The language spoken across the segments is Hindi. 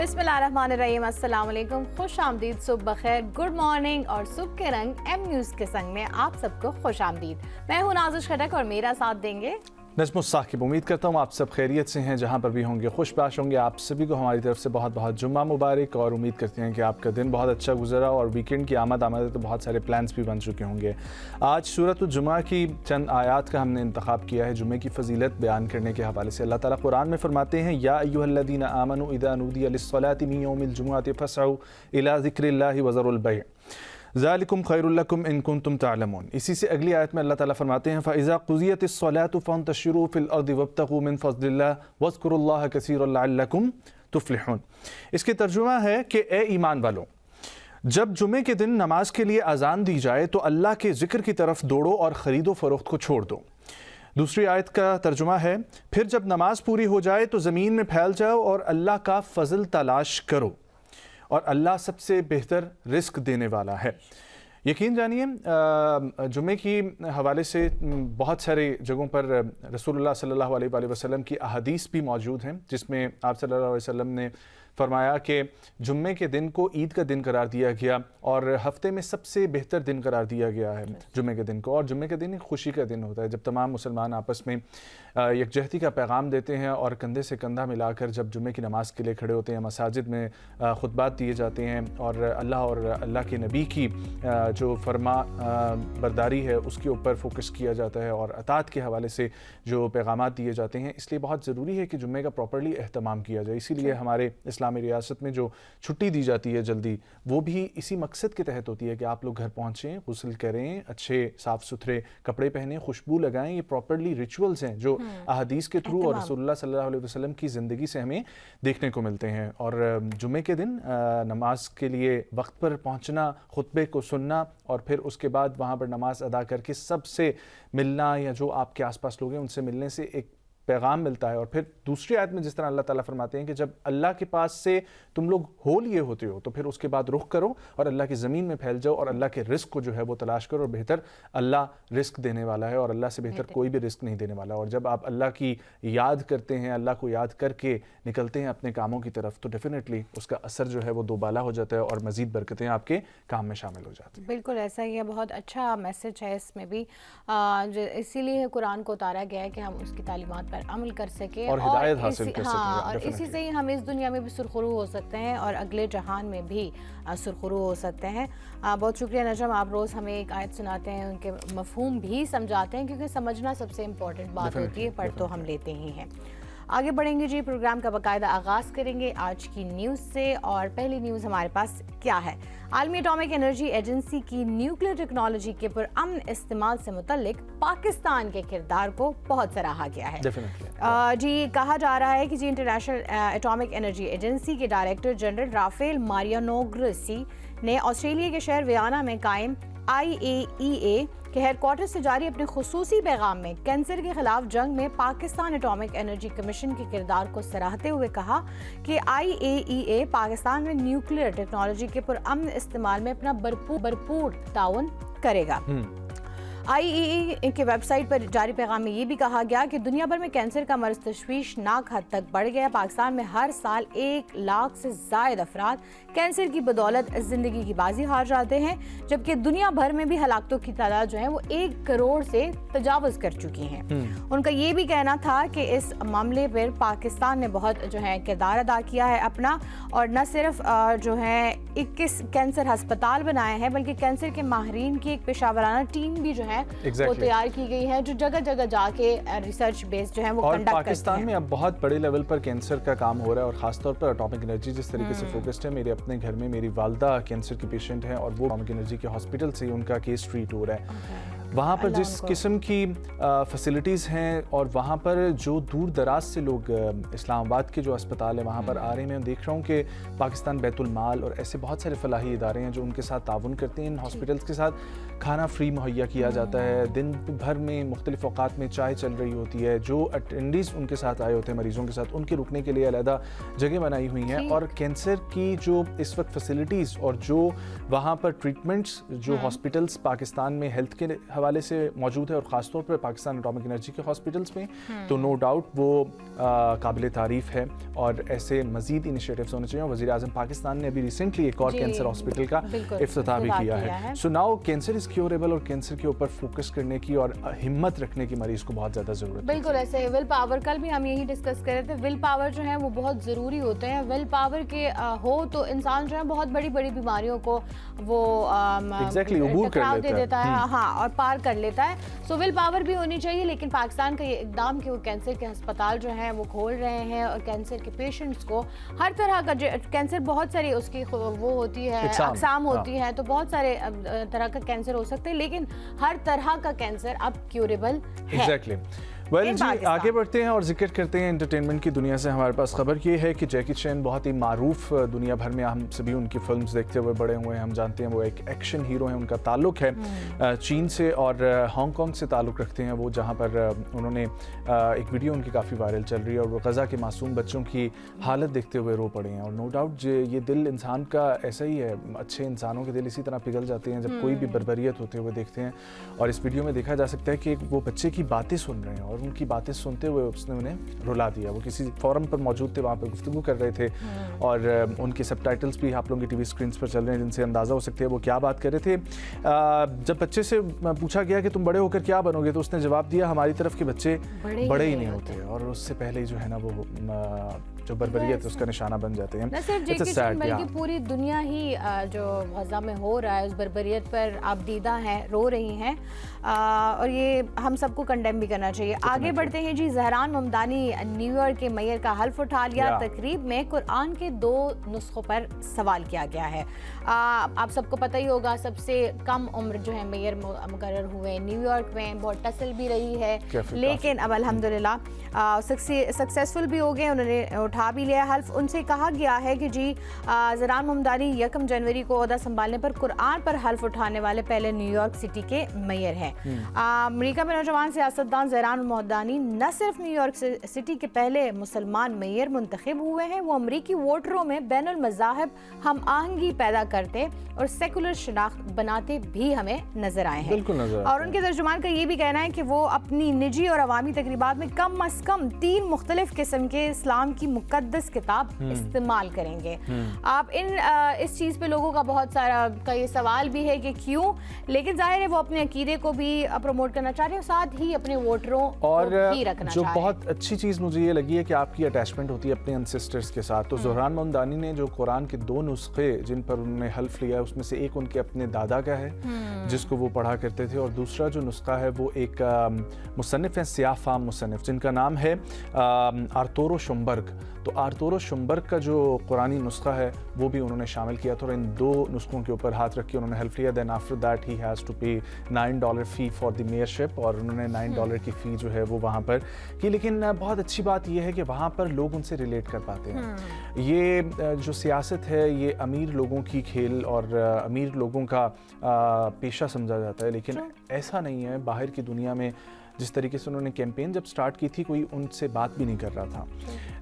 बिस्मिल्लाहिर्रहमानिर्रहीम, अस्सलाम वालेकुम, खुश आमदीद, सुबह बखैर, गुड मॉर्निंग और सुबह के रंग एम न्यूज़ के संग में आप सबको खुश आमदीद। मैं हूँ नाज़िश खटक और मेरा साथ देंगे नजमुस साकिब। उम्मीद करता हूँ आप सब खैरियत से हैं, जहाँ पर भी होंगे खुशबाश होंगे। आप सभी को हमारी तरफ से बहुत बहुत जुम्मा मुबारक और उम्मीद करते हैं कि आपका दिन बहुत अच्छा गुजरा और वीकेंड की आमद तो बहुत सारे प्लान्स भी बन चुके होंगे। आज सूरत जुमा की चंद आयात का हमने इंतखाब किया है जुमे की फजीलत बयान करने के हवाले से। अल्लाह ताला कुरान में फरमाते हैं, या अय्युहल्लज़ीना आमनू इज़ा नूदिया लिस्सलाति मिन यौमिल जुमुअति फस्अऊ इला ज़िक्रिल्लाहि वज़रुल बै' ज़ालिकुम खैरुल लकुम इन कुंतुम तालमून। इसी से अगली आयत में अल्लाह ताला फरमाते हैं, फ़इज़ा क़ुज़ियतिस्सलातु फ़ंतशिरू फ़िल अर्दि वब्तग़ू मिन फ़ज़लिल्लाह वज़्कुरुल्लाह कसीरन लअल्लकुम तुफ़्लिहून। इसके तर्जुमा है कि ए ईमान वालों, जब जुमे के दिन नमाज के लिए अजान दी जाए तो अल्लाह के ज़िक्र की तरफ दौड़ो और ख़रीदो फ़रोख्त को छोड़ दो। दूसरी आयत का तर्जुमा है, फिर जब नमाज पूरी हो जाए तो ज़मीन में फैल जाओ और अल्लाह का फ़ज़ल तलाश करो और अल्लाह सबसे बेहतर रिस्क देने वाला है। यकीन जानिए जुमे की हवाले से बहुत सारे जगहों पर रसूलुल्लाह सल्लल्लाहु अलैहि वसल्लम की अहादीस भी मौजूद हैं, जिसमें आप सल्लल्लाहु अलैहि वसल्लम ने फरमाया कि जुम्मे के दिन को ईद का दिन करार दिया गया और हफ्ते में सबसे बेहतर दिन करार दिया गया है जुम्मे के दिन को। और जुम्मे के दिन एक खुशी का दिन होता है जब तमाम मुसलमान आपस में यकजहती का पैगाम देते हैं और कंधे से कंधा मिलाकर जब जुम्मे की नमाज़ के लिए खड़े होते हैं। मसाजिद में खुतबात दिए जाते हैं और अल्लाह के नबी की जो फरमा बरदारी है उसके ऊपर फोकस किया जाता है और अतात के हवाले से जो पैगाम दिए जाते हैं। इसलिए बहुत ज़रूरी है कि जुम्मे का प्रॉपर्ली एहतमाम किया जाए। इसीलिए हमारे इस्लामी रियासत में जो छुट्टी दी जाती है जल्दी, वो भी इसी मकसद के तहत होती है कि आप लोग घर पहुँचें, गुस्ल करें, अच्छे साफ़ सुथरे कपड़े पहनें, खुशबू लगाएं। ये प्रॉपर्ली रिचुअल्स हैं जो अहदीस के थ्रू और रसूलुल्लाह सल्लल्लाहु अलैहि वसल्लम की ज़िंदगी से हमें देखने को मिलते हैं। और जुमे के दिन नमाज के लिए वक्त पर पहुँचना, खुतबे को सुनना और फिर उसके बाद वहाँ पर नमाज अदा करके सबसे मिलना या जो आपके आसपास लोग हैं उनसे मिलने से एक पैगाम मिलता है। और फिर दूसरी आयत में जिस तरह अल्लाह ताला फरमाते हैं कि जब अल्लाह के पास से तुम लोग हो लिए होते हो तो फिर उसके बाद रुख करो और अल्लाह की ज़मीन में फैल जाओ और अल्लाह के रिस्क को जो है वो तलाश करो। और बेहतर अल्लाह रिस्क देने वाला है और अल्लाह से बेहतर कोई भी रिस्क नहीं देने वाला। और जब आप अल्लाह की याद करते हैं, अल्लाह को याद करके निकलते हैं अपने कामों की तरफ, तो डेफिनेटली उसका असर जो है वो दोबाला हो जाता है और मज़ीद बरकतें आपके काम में शामिल हो जाती हैं। बिल्कुल ऐसा ही है, बहुत अच्छा मैसेज है इसमें भी। इसीलिए कुरान को उतारा गया है कि हम उसकी तालीमात अमल कर सके और हिदायत हासिल कर सकें। और इसी से ही हम इस दुनिया में भी सुरखरू हो सकते हैं और अगले जहान में भी सुरखरू हो सकते हैं। बहुत शुक्रिया नजम, आप रोज़ हमें एक आयत सुनाते हैं, उनके मफहूम भी समझाते हैं, क्योंकि समझना सबसे इम्पोर्टेंट बात होती है, पढ़ तो हम लेते ही हैं। आगे बढ़ेंगे जी, प्रोग्राम का बाकायदा आगाज़ करेंगे आज की न्यूज़ से। और पहली न्यूज़ हमारे पास क्या है? आलमी एटॉमिक एनर्जी एजेंसी की न्यूक्लियर टेक्नोलॉजी के पुरअमन इस्तेमाल से मुतल्लिक पाकिस्तान के किरदार को बहुत सराहा गया है। जी, कहा जा रहा है कि जी इंटरनेशनल एटॉमिक एनर्जी एजेंसी के डायरेक्टर जनरल राफेल मारियानोग्रसी ने ऑस्ट्रेलिया के शहर वियना में कायम IAEA के हेडक्वार्टर से जारी अपने खुसूसी पैगाम में कैंसर के खिलाफ जंग में पाकिस्तान एटॉमिक एनर्जी कमीशन के किरदार को सराहते हुए कहा कि IAEA पाकिस्तान में न्यूक्लियर टेक्नोलॉजी के पुरअमन इस्तेमाल में अपना भरपूर ताउन करेगा। IAEA के वेबसाइट पर जारी पैगाम में ये भी कहा गया कि दुनिया भर में कैंसर का मर्ज तशवीशनाक हद तक बढ़ गया। पाकिस्तान में हर साल 1 लाख से ज़ायद अफराद कैंसर की बदौलत जिंदगी की बाजी हार जाते हैं, जबकि दुनिया भर में भी हलाकतों की तादाद जो है वो 1 करोड़ से तजावुज़ कर चुकी हैं। उनका ये भी कहना था कि इस मामले पर पाकिस्तान ने बहुत जो है किरदार अदा किया है अपना, और न सिर्फ जो है 21 कैंसर हस्पताल बनाए हैं, बल्कि कैंसर के माहिरीन की एक पेशावराना टीम भी जो है वो तैयार की गई है, जो जगह जगह जाके रिसर्च बेस्ड जो है वो कंडक्ट करते हैं। पाकिस्तान में अब बहुत बड़े लेवल पर कैंसर का काम हो रहा है और खासतौर पर एटॉमिक एनर्जी जिस तरीके से फोकस्ड है। मेरे अपने घर में मेरी वालदा कैंसर की पेशेंट है और वो एटॉमिक एनर्जी के हॉस्पिटल से उनका केस ट्रीट हो रहा है। वहाँ पर जिस किस्म की फैसिलिटीज़ हैं और वहाँ पर जो दूर दराज से लोग इस्लामाबाद के जो अस्पताल है वहाँ पर आ रहे हैं, मैं देख रहा हूँ कि पाकिस्तान बैतुल माल और ऐसे बहुत सारे फलाही इदारे हैं जो उनके साथ ताउन करते हैं। इन हॉस्पिटल्स के साथ खाना फ्री मुहैया किया जाता है, दिन भर में मुख्तलिफ औकात में चाय चल रही होती है, जो अटेंडीज़ उनके साथ आए होते हैं मरीज़ों के साथ उनके रुकने के लिए अलहदा जगह बनाई हुई हैं। और कैंसर की जो इस वक्त फैसिलिटीज़ और जो वहाँ पर ट्रीटमेंट्स जो हॉस्पिटल्स पाकिस्तान में हेल्थ के हवाले से मौजूद है और ख़ासतौर पर पाकिस्तान एटॉमिक एनर्जी के हॉस्पिटल्स में, तो नो डाउट वो काबिल तारीफ़ है और ऐसे मज़ीद इनिशिएटिव्स होने चाहिए। वज़ीर आज़म पाकिस्तान ने अभी रिसेंटली एक और कैंसर हॉस्पिटल का इफ्तिताह भी किया है। So now cancer is curable और कैंसर के ऊपर फोकस करने की और हिम्मत रखने की मरीज़ को बहुत ज़्यादा ज़रूरत है। बिल्कुल ऐसे विल पावर, कल भी हम यही डिस्कस कर रहे थे, विल पावर जो है वो बहुत ज़रूरी होते हैं। विल पावर के हो तो इंसान जो है बहुत बड़ी बड़ी बीमारियों को वो टकराव दे देता है, हाँ, और पार कर लेता है। सो विल पावर भी होनी चाहिए। लेकिन पाकिस्तान का ये इकदाम कि वो कैंसर के अस्पताल जो हैं वो खोल रहे हैं और कैंसर के पेशेंट्स को हर तरह का, कैंसर बहुत सारी उसकी वो होती है, अक़साम होती है, तो बहुत सारे तरह का कैंसर हो सकते हैं, लेकिन हर तरह का कैंसर अब क्यूरेबल है। वेल जी, आगे बढ़ते हैं और जिक्र करते हैं एंटरटेनमेंट की दुनिया से। हमारे पास खबर ये है कि जैकी चैन बहुत ही मारूफ दुनिया भर में, हम सभी उनकी फिल्म्स देखते हुए बड़े हुए हैं, हम जानते हैं वो एक एक्शन हीरो हैं। उनका ताल्लुक है चीन से और हांगकांग से ताल्लुक़ रखते हैं वो, जहाँ पर उन्होंने एक वीडियो उनकी काफ़ी वायरल चल रही है और वो गज़ा के मासूम बच्चों की हालत देखते हुए रो पड़े हैं। और नो डाउट ये दिल इंसान का ऐसा ही है, अच्छे इंसानों के दिल इसी तरह पिघल जाते हैं जब कोई भी बर्बरियत होते हुए देखते हैं। और इस वीडियो में देखा जा सकता है कि वो बच्चे की बातें सुन रहे हैं और उनकी बातें सुनते हुए उसने उन्हें रुला दिया। वो किसी फोरम पर मौजूद थे, वहाँ पर गुफ्तगू कर रहे थे और उनके सबटाइटल्स भी आप लोगों की टीवी स्क्रीन पर चल रहे हैं, जिनसे अंदाज़ा हो सकता है वो क्या बात कर रहे थे। जब बच्चे से पूछा गया कि तुम बड़े होकर क्या बनोगे, तो उसने जवाब दिया, हमारी तरफ के बच्चे बड़े ही नहीं होते। और उससे पहले ही जो है ना वो जो बर्बरियत है उसका निशाना बन जाते हैं। न सिर्फ जैकी चैन बल्कि पूरी दुनिया ही जो गज़ा में हो रहा है उस बर्बरियत पर आप दीदा हैं, रो रही हैं और ये हम सबको कंडेम भी करना चाहिए। आगे बढ़ते हैं जी। जहरान ममदानी न्यूयॉर्क के मेयर का हल्फ उठा लिया। तकरीब में कुरान के 2 नुस्खों पर सवाल किया गया है। आप सबको पता ही होगा सबसे कम उम्र जो है मेयर मुकर्रर हुए न्यूयॉर्क में, बहुत टसल भी रही है, लेकिन अब अल्हम्दुलिल्लाह सक्सेसफुल भी हो गए, उन्होंने उठा भी लिया हल्फ। उनसे कहा गया है कि जी जहरान ममदानी 1 जनवरी को ओहदा संभालने पर कुरान पर हल्फ उठाने वाले पहले न्यूयॉर्क सिटी के मेयर हैं। अमेरिका में नौजवान सियासतदान जहरान ममदानी न सिर्फ न्यूयॉर्क सिटी के पहले मुसलमान मेयर मुंतखब हुए हैं, वो अमरीकी वोटरों में बैनुल मज़ाहिब हम आहंगी पैदा करते और सेकुलर शनाख्त बनाते भी हमें नजर आए हैं। बिल्कुल नजर। और उनके तर्जुमान का ये भी कहना है कि वो अपनी निजी और अवामी तकरीबात में कम अज कम 3 मुख्तलिफ किस्म के इस्लाम की मुकद्दस किताब इस्तेमाल करेंगे। आप इस चीज़ पे लोगों का बहुत सारा का ये सवाल भी है कि क्यों, लेकिन जाहिर है वो अपने अकीदे को भी प्रमोट करना चाह रहे हैं, साथ ही अपने वोटरों और को भी रखना जो बहुत अच्छी चीज़ मुझे ये लगी है कि आपकी अटैचमेंट होती है अपने एंसेस्टर्स के साथ। तो जहरान ममदानी ने जो कुरान के 2 नुस्खे जिन पर उन्होंने हल्फ लिया, उसमें से एक उनके अपने दादा का है जिसको वो पढ़ा करते थे, और दूसरा जो नुस्खा है वो एक मुसन्निफ है, सियाह फाम मुसन्निफ, जिनका नाम है आर्थोरो शुम्बर्ग। तो आर्थोरो शुम्बर्ग का जो कुरानी नुस्खा है वो भी उन्होंने शामिल किया था और इन 2 नुस्खों के ऊपर हाथ रख के उन्होंने हल्फ लिया। Then after that he has to pay $9 fee for the mayorship, और उन्होंने $9 की फ़ी जो है वो वहाँ पर की। लेकिन बहुत अच्छी बात यह है कि वहाँ पर लोग उनसे रिलेट कर पाते हैं। ये जो सियासत है ये अमीर लोगों की खेल और अमीर लोगों का पेशा समझा जाता है, लेकिन ऐसा नहीं है। बाहर की दुनिया में जिस तरीके से उन्होंने कैंपेन जब स्टार्ट की थी, कोई उनसे बात भी नहीं कर रहा था,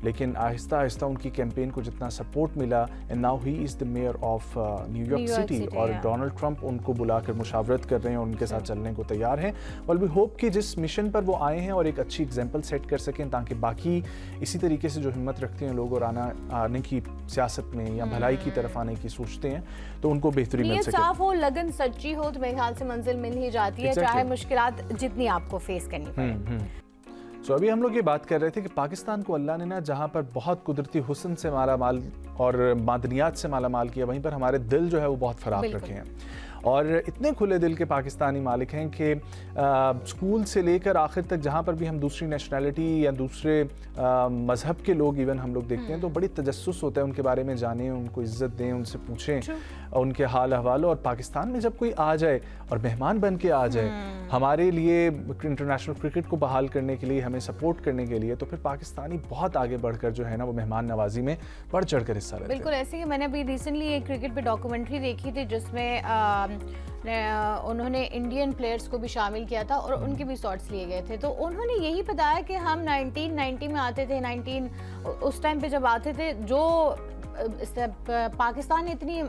लेकिन आहिस्ता आहिस्ता उनकी कैंपेन को जितना सपोर्ट मिला, and now he is the mayor of New York city, और डोनाल्ड ट्रंप उनको बुलाकर मुशावरत कर रहे हैं और उनके साथ चलने को तैयार हैं। और वी होप कि जिस मिशन पर वो आए हैं और एक अच्छी एग्जाम्पल सेट कर सकें, ताकि बाकी इसी तरीके से जो हिम्मत रखते हैं लोग और आने की सियासत में या भलाई की तरफ आने की सोचते हैं, तो उनको बेहतरी मिल सके। साफ हो, लगन सच्ची हो, तो मेरे ख्याल से मंजिल मिल ही जाती है, चाहे मुश्किलात जितनी आपको फेस करनी पड़े। सो अभी हम लोग ये बात कर रहे थे कि पाकिस्तान को अल्लाह ने ना जहाँ पर बहुत कुदरती हुस्न से माला माल और मादनियात से माला माल किया, वहीं पर हमारे दिल जो है वो बहुत फ़राख रखे हैं। और इतने खुले दिल के पाकिस्तानी मालिक हैं कि स्कूल से लेकर आखिर तक जहाँ पर भी हम दूसरी नेशनैलिटी या दूसरे मज़हब के लोग इवन हम लोग देखते हैं, तो बड़ी तजस्सुस होता है उनके बारे में, जानें, उनको इज़्ज़त दें, उनसे पूछें उनके हाल अहवाल। और पाकिस्तान में जब कोई आ जाए और मेहमान बन के आ जाए हमारे लिए, इंटरनेशनल क्रिकेट को बहाल करने के लिए, हमें सपोर्ट करने के लिए, तो फिर पाकिस्तानी बहुत आगे बढ़कर जो है ना वो मेहमान नवाजी में बढ़ चढ़ कर हिस्सा लेते हैं। बिल्कुल ऐसे ही मैंने अभी रिसेंटली एक क्रिकेट पे डॉक्यूमेंट्री देखी थी जिसमें उन्होंने इंडियन प्लेयर्स को भी शामिल किया था और उनके भी शॉट्स लिए गए थे। तो उन्होंने यही बताया कि हम 1990 में आते थे, उस टाइम पे जब आते थे, जो पाकिस्तान इतनी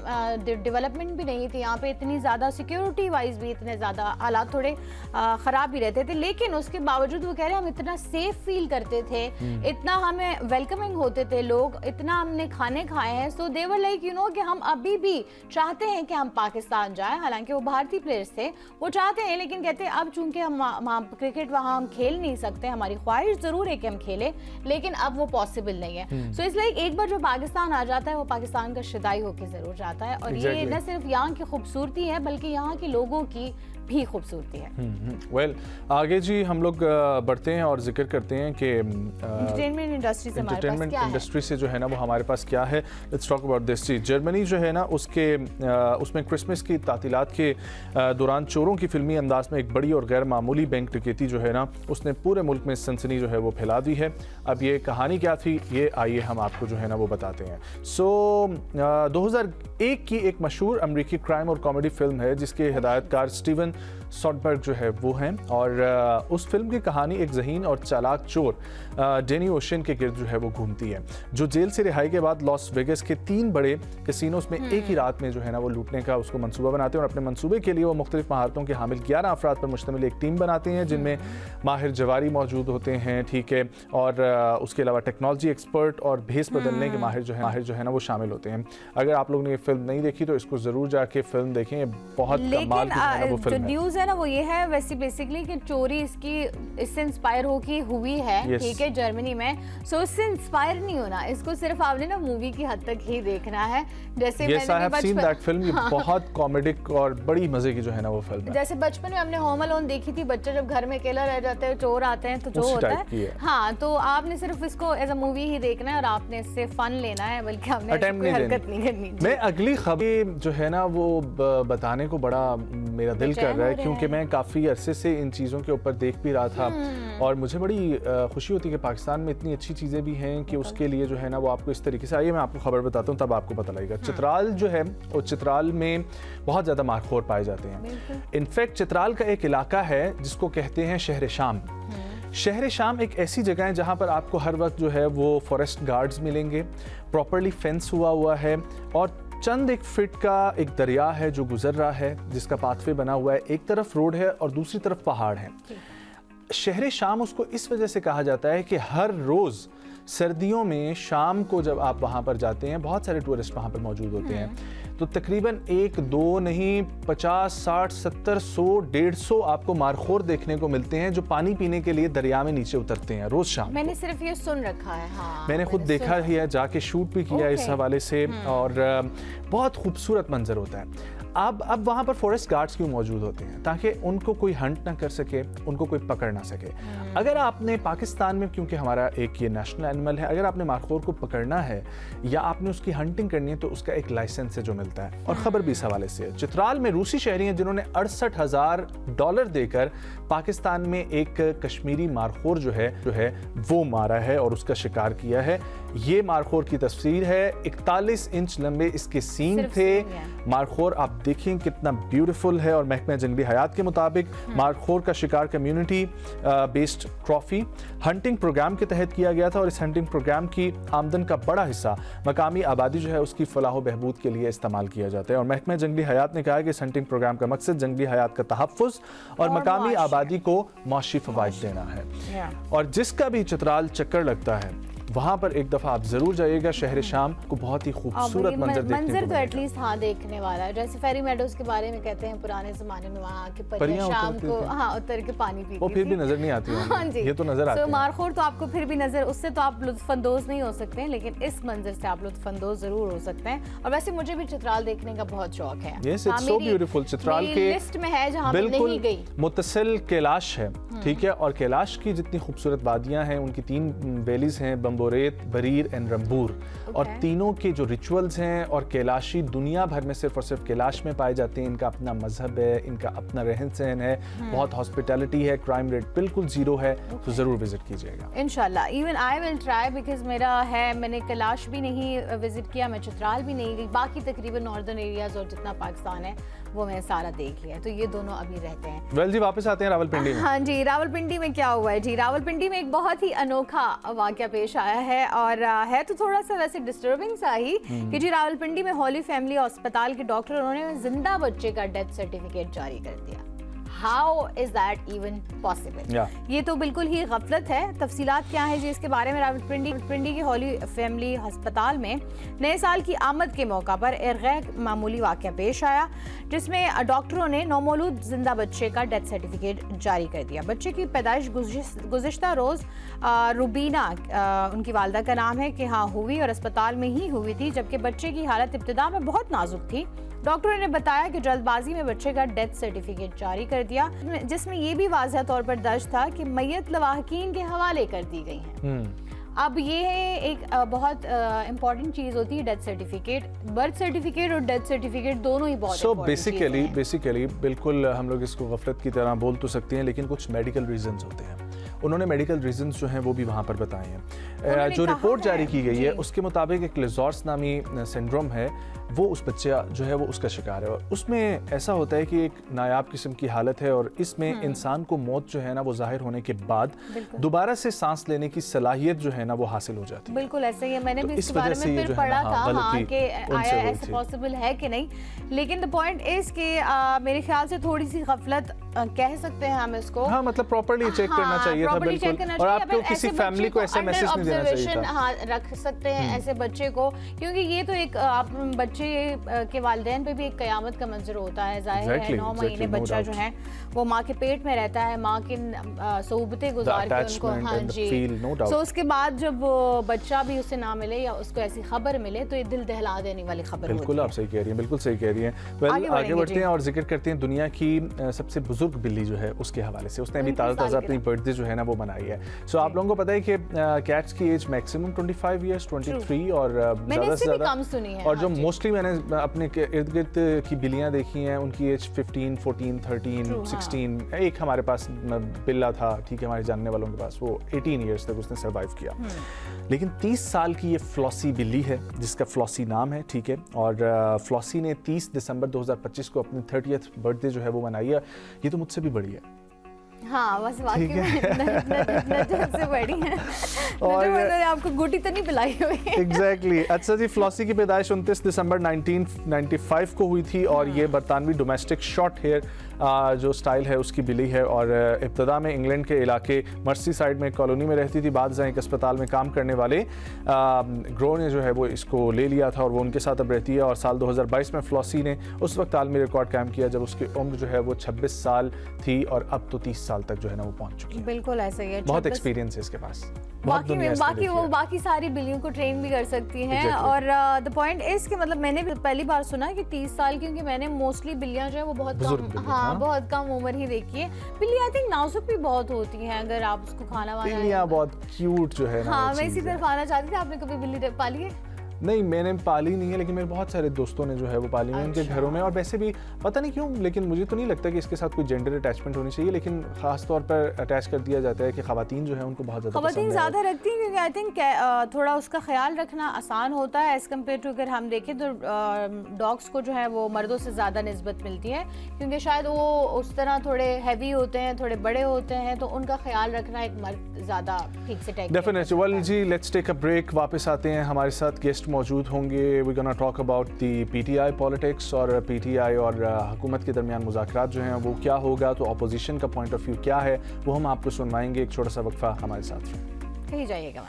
डेवलपमेंट भी नहीं थी, यहाँ पे इतनी ज़्यादा सिक्योरिटी वाइज भी इतने ज़्यादा हालात थोड़े ख़राब भी रहते थे, लेकिन उसके बावजूद वो कह रहे हैं हम इतना सेफ फील करते थे, इतना हमें वेलकमिंग होते थे लोग, इतना हमने खाने खाए हैं। सो दे वर लाइक कि हम अभी भी चाहते हैं कि हम पाकिस्तान जाएं। हालांकि वो भारतीय प्लेयर्स थे, वो चाहते हैं, लेकिन कहते हैं अब चूंकि हम क्रिकेट वहाँ हम खेल नहीं सकते, हमारी ख्वाहिश ज़रूर है कि हम खेलें, लेकिन अब वो पॉसिबल नहीं है। सो इसलिए एक बार जो पाकिस्तान आ जाता है वो पाकिस्तान का शिदाई होकर ज़रूर जाता है। और ये न सिर्फ यहाँ की खूबसूरती है बल्कि यहाँ के लोगों की भी खूबसूरती है। वेल आगे जी हम लोग बढ़ते हैं और जिक्र करते हैं कि एंटरटेनमेंट इंडस्ट्री से जो है ना वो हमारे पास क्या है। Let's talk about this. जी, जर्मनी जो है ना उसमें क्रिसमस की तातीलात के दौरान चोरों की फिल्मी अंदाज में एक बड़ी और गैर मामूली बैंक डकैती जो है ना उसने पूरे मुल्क में सनसनी जो है वो फैला दी है। अब ये कहानी क्या थी, ये आइए हम आपको जो है ना वो बताते हैं। 2001 की एक मशहूर अमेरिकी क्राइम और कॉमेडी फिल्म है जिसके हिदायतकार स्टीवन सॉडबर्ग जो है वो हैं, और उस फिल्म की कहानी एक ज़हीन और चालाक चोर डेनी ओशन के गिर्द जो है वो घूमती है, जो जेल से रिहाई के बाद लॉस वेगस के 3 बड़े कैसीनोस में एक ही रात में जो है ना वो लूटने का उसको मंसूबा बनाते हैं। और अपने मंसूबे के लिए वो मुख्तलिफ महारतों के हामिल 11 अफराद पर मुश्तमिल एक टीम बनाते हैं जिनमें माहिर जवारी मौजूद होते हैं, ठीक है, और उसके अलावा टेक्नोलॉजी एक्सपर्ट और भेस बदलने के माहिर जो है ना वो शामिल होते हैं। अगर आप लोग ने ये फिल्म नहीं देखी तो इसको ज़रूर जाके फिल्म देखें, ये बहुत कमाल की वो फिल्म है। ना वो ये है वैसे बेसिकली कि चोरी इससे इंस्पायर होके हुई है, ठीक है, जर्मनी में। सो इससे इंस्पायर नहीं होना, इसको सिर्फ आपने ना मूवी की हद तक ही देखना है। जैसे फिल्म बहुत कॉमेडिक और बड़ी मजे की जो है ना वो फिल्म है। जैसे बचपन में हमने होम अलोन देखी थी, बच्चे जब घर में अकेला रह जाते हैं, चोर आते हैं तो जो होता है, हाँ, तो आपने सिर्फ इसको एज अ मूवी ही देखना है और आपने इससे फन लेना है, बल्कि आपने कोई हरकत नहीं करनी। मैं अगली खबर जो है ना वो बताने को बड़ा मेरा दिल कर रहा है, क्योंकि मैं काफ़ी अरसे से इन चीज़ों के ऊपर देख भी रहा था और मुझे बड़ी खुशी होती है कि पाकिस्तान में इतनी अच्छी चीज़ें भी हैं कि उसके लिए जो है ना वो आपको इस तरीके से, आइए मैं आपको खबर बताता हूँ तब आपको पता लगेगा। चित्राल जो है वो चित्राल में बहुत ज़्यादा मारखोर पाए जाते हैं। इनफैक्ट चित्राल का एक इलाका है जिसको कहते हैं शहर शाम। शहर शाम एक ऐसी जगह है जहाँ पर आपको हर वक्त जो है वो फॉरेस्ट गार्ड्स मिलेंगे, प्रॉपरली फेंस हुआ है और चंद एक फीट का एक दरिया है जो गुजर रहा है जिसका पाथवे बना हुआ है। एक तरफ रोड है और दूसरी तरफ पहाड़ है। शहर शाम उसको इस वजह से कहा जाता है कि हर रोज़ सर्दियों में शाम को जब आप वहाँ पर जाते हैं, बहुत सारे टूरिस्ट वहाँ पर मौजूद होते हैं, तो तकरीबन 1, 2 नहीं 50, 60, 70, 100, 150 आपको मारखोर देखने को मिलते हैं जो पानी पीने के लिए दरिया में नीचे उतरते हैं रोज शाम। मैंने सिर्फ ये सुन रखा है, हाँ, मैंने खुद देखा ही है, जाके शूट भी किया इस हवाले से, और बहुत खूबसूरत मंजर होता है। अब वहाँ पर फॉरेस्ट गार्ड्स क्यों मौजूद होते हैं? ताकि उनको कोई हंट ना कर सके, उनको कोई पकड़ ना सके। अगर आपने पाकिस्तान में, क्योंकि हमारा एक ये नेशनल एनिमल है, अगर आपने मारखोर को पकड़ना है या आपने उसकी हंटिंग करनी है तो उसका एक लाइसेंस है जो मिलता है। और ख़बर भी इस हवाले से है, चित्राल में रूसी शहरी हैं जिन्होंने $68,000 देकर पाकिस्तान में एक कश्मीरी मारखोर जो है वो मारा है और उसका शिकार किया है। ये मारखोर की तस्वीर है, 41 इंच लंबे इसके सींग थे। मारखोर आप देखें कितना ब्यूटीफुल है। और महकमा जंगली हयात के मुताबिक मारखोर का शिकार community based trophy hunting programme के तहत किया गया था और इस हंटिंग प्रोग्राम की आमदन का बड़ा हिस्सा मकामी आबादी जो है उसकी फलाह बहबूद के लिए इस्तेमाल किया जाता है। और महकमा जंगली हयात ने कहा कि इस हंटिंग प्रोग्राम का मकसद जंगली हयात का तहफ़्फ़ुज़ और मकामी आबादी को मौशी फ़वाइद देना है। और जिसका भी चित्राल चक्कर लगता है वहाँ पर एक दफ़ा आप ज़रूर जाइएगा। शहर शाम को बहुत ही खूबसूरत मंजर देखने को तो एटलीस्ट हाँ देखने वाला है। जैसे फेरी मेडोज के बारे में कहते हैं पुराने ज़माने में वहाँ के परियां शाम को उतर के पानी पीती वो फिर भी नज़र नहीं आती। हाँ जी, ये तो नज़र आती है। मारखोर तो आपको फिर भी नज़र, उससे तो आप लुत्फ़अंदोज़ नहीं हो सकते हैं, लेकिन इस मंजर से आप लुत्फ़अंदोज़ ज़रूर हो सकते हैं। और वैसे मुझे भी चित्राल देखने का बहुत शौक है। Yes, it's so beautiful। Chitral के लिस्ट में है जहाँ मैं नहीं गई। मुत्तसिल कैलाश है, ठीक है, और कैलाश की जितनी खूबसूरत वादियाँ हैं उनकी 3 वैलीज हैं, बम्बोरेत, बरीर एंड रंबूर। और तीनों के जो रिचुअल्स हैं और कैलाशी दुनिया भर में सिर्फ और सिर्फ कैलाश में पाए जाते हैं। इनका अपना मजहब है, इनका अपना रहन सहन है, बहुत हॉस्पिटैलिटी है, क्राइम रेट बिल्कुल जीरो है। तो ज़रूर विजिट कीजिएगा इंशाल्लाह। Even I will try because मेरा है, मैंने कैलाश भी नहीं विजिट किया, मैं चित्राल भी नहीं गई, बाकी तकरीबन नॉर्दर्न एरियाज और जितना पाकिस्तान है वो मैंने सारा देख लिया। तो ये दोनों अभी रहते हैं। वेल जी, वापस आते हैं रावलपिंडी में। हाँ जी, रावलपिंडी में क्या हुआ है जी? रावलपिंडी में एक बहुत ही अनोखा वाकया पेश आया है और है तो थोड़ा सा वैसे डिस्टर्बिंग सा ही कि जी रावलपिंडी में हॉली फैमिली अस्पताल के डॉक्टर उन्होंने जिंदा बच्चे का डेथ सर्टिफिकेट जारी कर दिया। How is that even possible? ये तो बिल्कुल ही गफलत है। तफसीलात क्या है जी इसके बारे में? रावलपिंडी के हॉली फैमिली अस्पताल में नए साल की आमद के मौका पर एक गैर मामूली वाकया पेश आया जिसमें डॉक्टरों ने नौमौलूद जिंदा बच्चे का डेथ सर्टिफिकेट जारी कर दिया। बच्चे की पैदाइश गुज़िश्ता रोज़ रुबीना उनकी वालदा का नाम है कि हाँ हुई और अस्पताल में ही हुई थी, जबकि बच्चे की हालत इब्तिदा में बहुत नाजुक थी। डॉक्टरों ने बताया कि जल्दबाजी में बच्चे का डेथ सर्टिफिकेट जारी कर दिया जिसमें यह भी वाज़ह तौर पर दर्ज था कि मैयत लवाहकीन के हवाले कर दी गई है। अब ये एक बहुत इम्पॉर्टेंट चीज़ होती है डेथ सर्टिफिकेट। बर्थ सर्टिफिकेट और डेथ सर्टिफिकेट दोनों ही बहुत बेसिकली बिल्कुल हम लोग इसको गफलत की तरह बोल तो सकते हैं, लेकिन कुछ मेडिकल रीजंस होते हैं। उन्होंने मेडिकल रीजंस जो हैं वो भी वहाँ पर बताए हैं। जो रिपोर्ट जारी की गई है उसके मुताबिक एक लेजॉर्स नामी सिंड्रोम है, वो उस बच्चा जो है वो उसका शिकार है और उसमें ऐसा होता है कि एक नायाब किस्म की हालत है और इसमें इंसान को मौत जो है ना वो जाहिर होने के बाद दोबारा से सांस लेने की सलाहियत जो है ना वो हासिल हो जाती है। बिल्कुल ऐसे ही है। मैंने भी इसके बारे में फिर पढ़ा था हाँ कि आया ऐसा पॉसिबल है कि नहीं, लेकिन द पॉइंट इज कि मेरे ख्याल से थोड़ी सी गफलत कह सकते हैं हम इसको। हाँ मतलब प्रॉपर्ली चेक करना चाहिए था बिल्कुल, और आपको किसी फैमिली को ऐसा मैसेज नहीं देना चाहिए था। हाँ रख सकते हैं ऐसे बच्चे को, क्योंकि ये तो एक आप बच्चे के वालिदैन पे भी एक कयामत का मंजर होता है। जाहिर है 9 महीने बच्चा जो है वो माँ के पेट में रहता है, माँ की सोबतें गुजार के उनको हाँ जी सो उसके बाद जब बच्चा भी उसे ना मिले या उसको ऐसी खबर मिले तो ये दिल दहला देने वाली खबर होती है। बिल्कुल आप सही कह रही हैं, बिल्कुल सही कह रही हैं। आगे बढ़ते हैं और जिक्र करते हैं दुनिया की सबसे बुजुर्ग बिल्ली जो है उसके हवाले से। उसने अभी ताज़ा अपनी बर्थडे जो है ना वो मनाई है। सो आप लोगों को पता है कि कैट्स की एज मैक्सिमम 25 इयर्स 23 और ज़्यादा से ज़्यादा कम सुनी है। और जो मोस्टली मैंने अपने इर्द गिर्द की बिल्लियाँ देखी हैं उनकी एज 15, 14, 13, 16। एक हमारे पास बिल्ला था, ठीक है, हमारे जानने वालों के पास, वो 18 ईयर्स तक उसने सर्वाइव किया। लेकिन 30 साल की ये फ्लॉसी बिल्ली है जिसका फ्लॉसी नाम है, ठीक है, और फ्लॉसी ने 30 दिसंबर 2025 को अपनी 30th बर्थडे जो है वो मनाई है। ये तो मुझसे भी बड़ी है। हाँ बस वाकई में से बड़ी है और आपको गुटी तो नहीं पिलाई हुई है। एग्जैक्टली। अच्छा जी, फ्लॉसी की पैदाइश 29 दिसंबर 1995 को हुई थी और ये बरतानवी डोमेस्टिक शॉर्ट हेयर जो स्टाइल है उसकी बिल्ली है और इब्तदा में इंग्लैंड के इलाके मर्सी साइड में कॉलोनी में रहती थी। बाद में एक अस्पताल में काम करने वाले ग्रो ने जो है वो इसको ले लिया था और वो उनके साथ अब रहती है। और साल 2022 में फ्लॉसी ने उस वक्त आलमी रिकॉर्ड कायम किया जब उसकी उम्र जो है वो 26 साल थी और अब तो 30 साल तक जो है ना वो पहुंच चुकी है। बिल्कुल ऐसा ही है, बहुत एक्सपीरियंस है इसके पास। बाकी सारी बिल्लियों को ट्रेन भी कर सकती हैं। और द पॉइंट इज कि मतलब मैंने पहली बार सुना कि 30 साल, क्योंकि मैंने मोस्टली बिल्लियां जो है वो बहुत कम बहुत कम उम्र ही देखी है। बिल्ली आई थिंक नाजुक भी बहुत होती हैं अगर आप उसको खाना वाना। बिल्लियां बहुत क्यूट जो है ना। हाँ मैं इसी तरफ आना चाहती थी। आपने कभी बिल्ली पाली है? नहीं मैंने पाली नहीं है, लेकिन मेरे बहुत सारे दोस्तों ने जो है वो पाली है उनके घरों में। और वैसे भी पता नहीं क्यों, लेकिन मुझे तो नहीं लगता कि इसके साथ कोई जेंडर अटैचमेंट होनी चाहिए, लेकिन खास तौर पर अटैच कर दिया जाता है कि खवातीन जो है उनको बहुत ज़्यादा खवातीन ज़्यादा रखती हैं, क्योंकि आई थिंक थोड़ा उसका ख्याल रखना आसान होता है एज़ कम्पेयर टू अगर हम देखें तो डॉग्स को जो है वो मर्दों से ज़्यादा निस्बत मिलती है, क्योंकि शायद वो उस तरह थोड़े हैवी होते हैं, थोड़े बड़े होते हैं, तो उनका ख्याल रखना एक मर्द ज़्यादा ठीक से टेक। डेफिनेटली। वेल जी, लेट्स टेक अ ब्रेक। वापस आते हैं, हमारे साथ गेस्ट मौजूद होंगे। We're gonna talk about the PTI politics और PTI और हुकूमत के दरमियान मुज़ाकरात जो हैं वो क्या होगा, तो अपोजिशन का पॉइंट ऑफ व्यू क्या है वो हम आपको सुनवाएंगे। एक छोटा सा वक्फा हमारे साथ कहीं जाइएगा।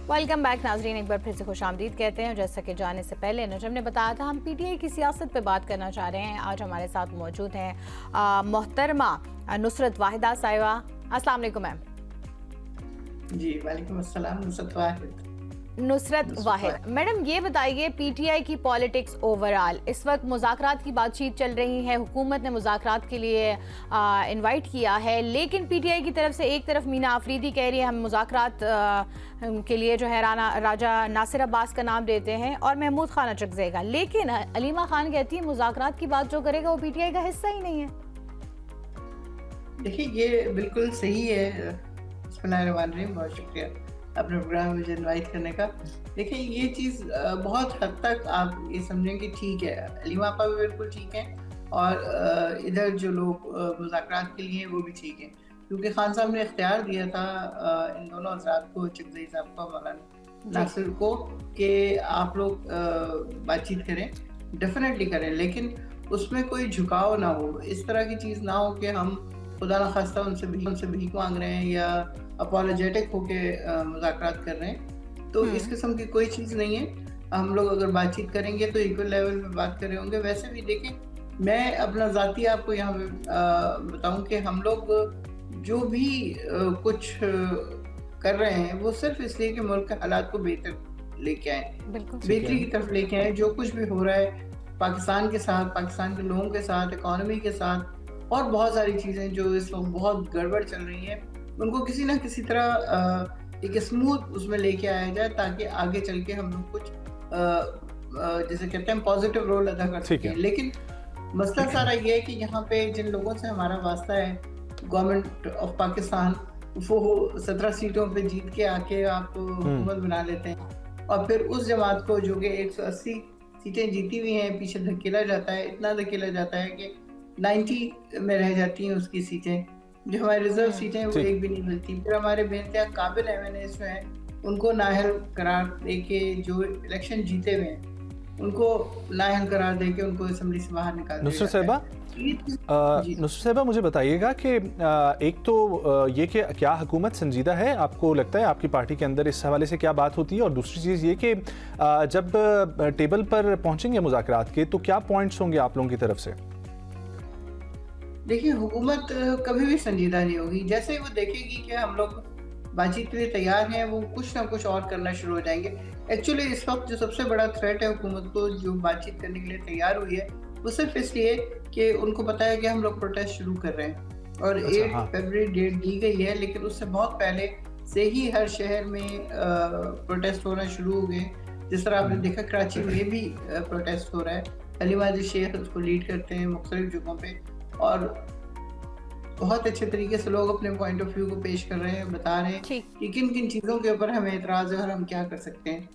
वेलकम बैक नाजरीन, एक बार फिर से खुश आमदीद कहते हैं। जैसा कि जाने से पहले नजम ने बताया था हम पीटीआई की सियासत पे बात करना चाह रहे हैं। आज हमारे साथ मौजूद हैं मोहतरमा नुसरत वाहिदा साहिबा। अस्सलाम वालेकुम मैम। जी वालेकुम अस्सलाम नुसरत वाहिद। नुसरत वाहिद, मैडम ये बताइए, पीटीआई की पॉलिटिक्स ओवरऑल इस वक्त मुज़ाकरात की बातचीत चल रही है, हुकूमत ने मुज़ाकरात के लिए इनवाइट किया है, लेकिन पीटीआई की तरफ से एक तरफ मीना आफरीदी कह रही है हम मुज़ाकरात के लिए जो है राजा नासिर अब्बास का नाम देते हैं और महमूद खान अचकज़ई का, लेकिन अलीमा खान कहती है मुज़ाकरात की बात जो करेगा वो पीटीआई का हिस्सा ही नहीं है। देखिए ये बिल्कुल सही है। बिस्मिल्लाहिर्रहमानिर्रहीम, बहुत शुक्रिया अपने प्रोग्राम में मुझे इनवाइट करने का। देखिए ये चीज़ बहुत हद तक आप ये समझें कि ठीक है, अलीमा आपा भी बिल्कुल ठीक है और इधर जो लोग मुज़ाकरात के लिए हैं वो भी ठीक है, क्योंकि खान साहब ने इख्तियार दिया था इन दोनों हज़रात को, अचकज़ई साहब को, मौलाना नासिर को, कि आप लोग बातचीत करें, डेफिनेटली करें, लेकिन उसमें कोई झुकाव ना हो, इस तरह की चीज़ ना हो कि हम खुदा न खास्ता उनसे भीख मांग रहे हैं या अपॉलोजेटिक होके मुज़ाकरात कर रहे हैं। तो इस किस्म की कोई चीज़ नहीं है। हम लोग अगर बातचीत करेंगे तो इक्वल लेवल पे बात कर रहे होंगे। वैसे भी देखें, मैं अपना ज़ाती आपको यहाँ पे बताऊँ कि हम लोग जो भी कुछ कर रहे हैं वो सिर्फ इसलिए कि मुल्क के हालात को बेहतर लेके आए, बेहतरी की तरफ लेके आए। जो कुछ भी हो रहा है पाकिस्तान के साथ, पाकिस्तान के लोगों के साथ, इकॉनमी के साथ और बहुत सारी चीज़ें जो इस वक्त बहुत गड़बड़ चल रही हैं, उनको किसी ना किसी तरह एक स्मूथ उसमें लेके आया जाए ताकि आगे चल के हम लोग कुछ जैसे कहते हैं पॉजिटिव रोल अदा कर सकें। लेकिन मसला सारा ये है कि यहाँ पे जिन लोगों से हमारा वास्ता है, गवर्नमेंट ऑफ पाकिस्तान, वो 17 सीटों पे जीत के आके आप हुकूमत बना लेते हैं और फिर उस जमात को जो कि 180 सीटें जीती हुई हैं पीछे धकेला जाता है, इतना धकेला जाता है कि 90 में रह जाती हैं उसकी सीटें। जो हमारी रिजर्व सीटें वो एक भी नहीं मिलती। फिर हमारे बेनतहा काबिल एमएनएस जो हैं उनको नाअहल करार देके, जो इलेक्शन जीते हुए हैं उनको नाअहल करार देके उनको असेंबली से बाहर निकाल दिया नुसरत साहिबा, मुझे बताइएगा कि एक तो ये कि क्या हुकूमत संजीदा है, आपको लगता है आपकी पार्टी के अंदर इस हवाले से क्या बात होती है, और दूसरी चीज़ ये कि जब टेबल पर पहुंचेंगे मुज़ाकरात के तो क्या पॉइंट्स होंगे आप लोगों की तरफ से? देखिए हुकूमत कभी भी संजीदा नहीं होगी। जैसे ही वो देखेगी कि हम लोग बातचीत के लिए तैयार हैं, वो कुछ ना कुछ और करना शुरू हो जाएंगे। एक्चुअली इस वक्त जो सबसे बड़ा थ्रेट है हुकूमत को, जो बातचीत करने के लिए तैयार हुई है, वो सिर्फ इसलिए कि उनको पता है कि हम लोग प्रोटेस्ट शुरू कर रहे हैं और 8 फरवरी डेट दी गई है, लेकिन उससे बहुत पहले से ही हर शहर में प्रोटेस्ट होना शुरू हो गए। जिस तरह आपने देखा कराची में भी प्रोटेस्ट हो रहा है। हलीमा शेख उसको लीड करते हैं मुख्तलिफ जगहों पे और बहुत अच्छे तरीके से लोग अपने पॉइंट ऑफ व्यू को पेश कर रहे हैं, बता रहे हैं कि किन किन चीज़ों के ऊपर हमें एतराज़ है और हम क्या कर सकते हैं।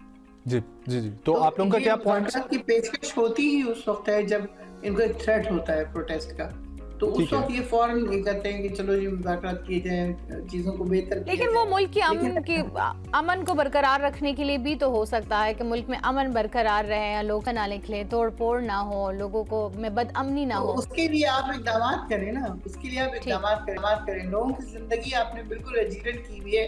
जी जी जी, तो आप लोगों का क्या पॉइंट की पेशकश होती ही उस वक्त है जब इनको एक थ्रेट होता है प्रोटेस्ट का, तो उस वक्त ये फौरन ये कहते हैं कि चलो जी मुज़ाकरात किए जाए, चीज़ों को बेहतर। लेकिन वो मुल्क की अमन को बरकरार रखने के लिए भी तो हो सकता है कि मुल्क में अमन बरकरार रहे, लोग ना निकले, तोड़ फोड़ ना हो, लोगों को में बदअमनी ना हो। उसके लिए आप इक़दाम करें ना, उसके लिए आप इक़दाम करें। लोगों की जिंदगी आपने बिल्कुल एजीरेट की हुई है।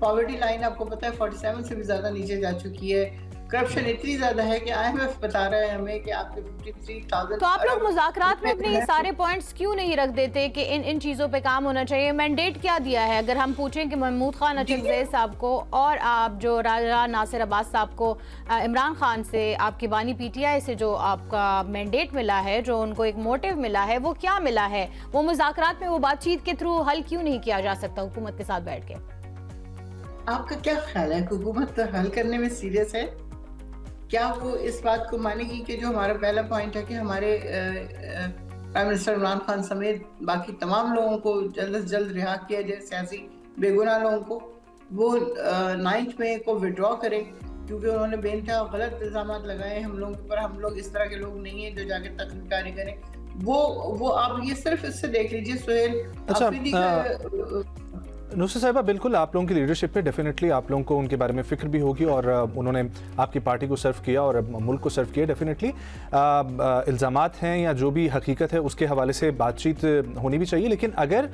पॉवर्टी लाइन आपको पता है 47 से भी ज्यादा नीचे जा चुकी है। करप्शन इतनी ज्यादा है कि IMF बता रहा है हमें कि आपके 53,000। तो आप लोग मुज़ाकरात में अपने ये सारे पॉइंट्स क्यों नहीं रख देते कि इन चीज़ों पे काम होना चाहिए? मैंडेट क्या दिया है? अगर हम पूछें कि महमूद खान अचकज़ई साहब को और आप जो राजा नासिर अब्बास साहब को इमरान खान से, आपकी बानी PTI से जो आपका मैंडेट मिला है, जो उनको एक मोटिव मिला है, वो क्या मिला है? वो मुज़ाकरात में वो बातचीत के थ्रू हल क्यों नहीं किया जा सकता हुकूमत के साथ बैठ के? आपका क्या ख्याल है, हुकूमत हल करने में सीरियस है? क्या वो इस बात को मानेगी कि जो हमारा पहला पॉइंट है कि हमारे प्राइम मिनिस्टर इमरान खान समेत बाकी तमाम लोगों को जल्द से जल्द रिहा किया जाए, सियासी बेगुनाह लोगों को, वो 9 मई को विड्रॉ करें, क्योंकि उन्होंने बेनतहा गलत इल्ज़ाम लगाए हम लोगों के ऊपर। हम लोग इस तरह के लोग नहीं हैं जो जाके तकनीकारी करें। वो आप ये सिर्फ इससे देख लीजिए सुहेल आफरीदी का। नुसरत साहिबा, बिल्कुल आप लोगों की लीडरशिप पे डेफिनेटली आप लोगों को उनके बारे में फ़िक्र भी होगी और उन्होंने आपकी पार्टी को सर्व किया और मुल्क को सर्व किया। डेफिनेटली इल्ज़ामात हैं या जो भी हकीकत है उसके हवाले से बातचीत होनी भी चाहिए, लेकिन अगर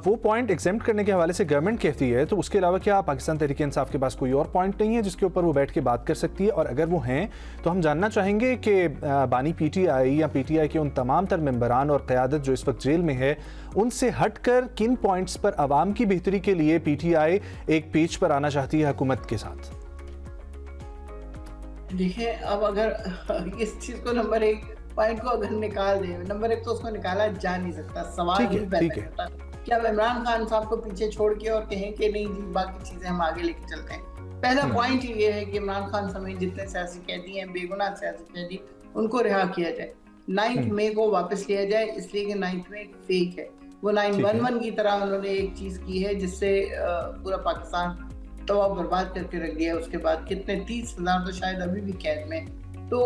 वो पॉइंट एग्जेम्प्ट करने के हवाले से गवर्नमेंट कहती है तो उसके अलावा क्या पाकिस्तान तहरीक इंसाफ के पास कोई और पॉइंट नहीं है जिसके ऊपर वो बैठ के बात कर सकती है? और अगर वो हैं तो हम जानना चाहेंगे कि बानी PTI या PTI के उन तमाम तर मेंबरान और क़यादत जो इस वक्त जेल में है, उनसे हटकर किन पॉइंट्स पर आवाम की बेहतरी के लिए PTI एक पेज पर आना चाहती है हुकूमत के साथ? देखिए, अब अगर इस चीज़ को नंबर 1 पॉइंट को अगर निकाल दें, नंबर 1 तो उसको निकाला जा नहीं सकता, सवाल ठीक ही है, पैदा ठीक नहीं है। होता कि अब इमरान खान साहब को पीछे छोड़ के और कहें कि नहीं जी बाकी चीज़ें हम आगे लेके चलते हैं। पहला पॉइंट ये है कि इमरान खान समेत जितने सियासी कैदी हैं, बेगुनाह सियासी कैदी, उनको रिहा किया जाए। 9 मई को वापस लिया जाए, इसलिए कि 9 मई एक फेक है। वो 9/11 की तरह उन्होंने एक चीज़ की है जिससे पूरा पाकिस्तान तबाह बर्बाद करके रख दिया। उसके बाद कितने 30,000 तो शायद अभी भी कैद में। तो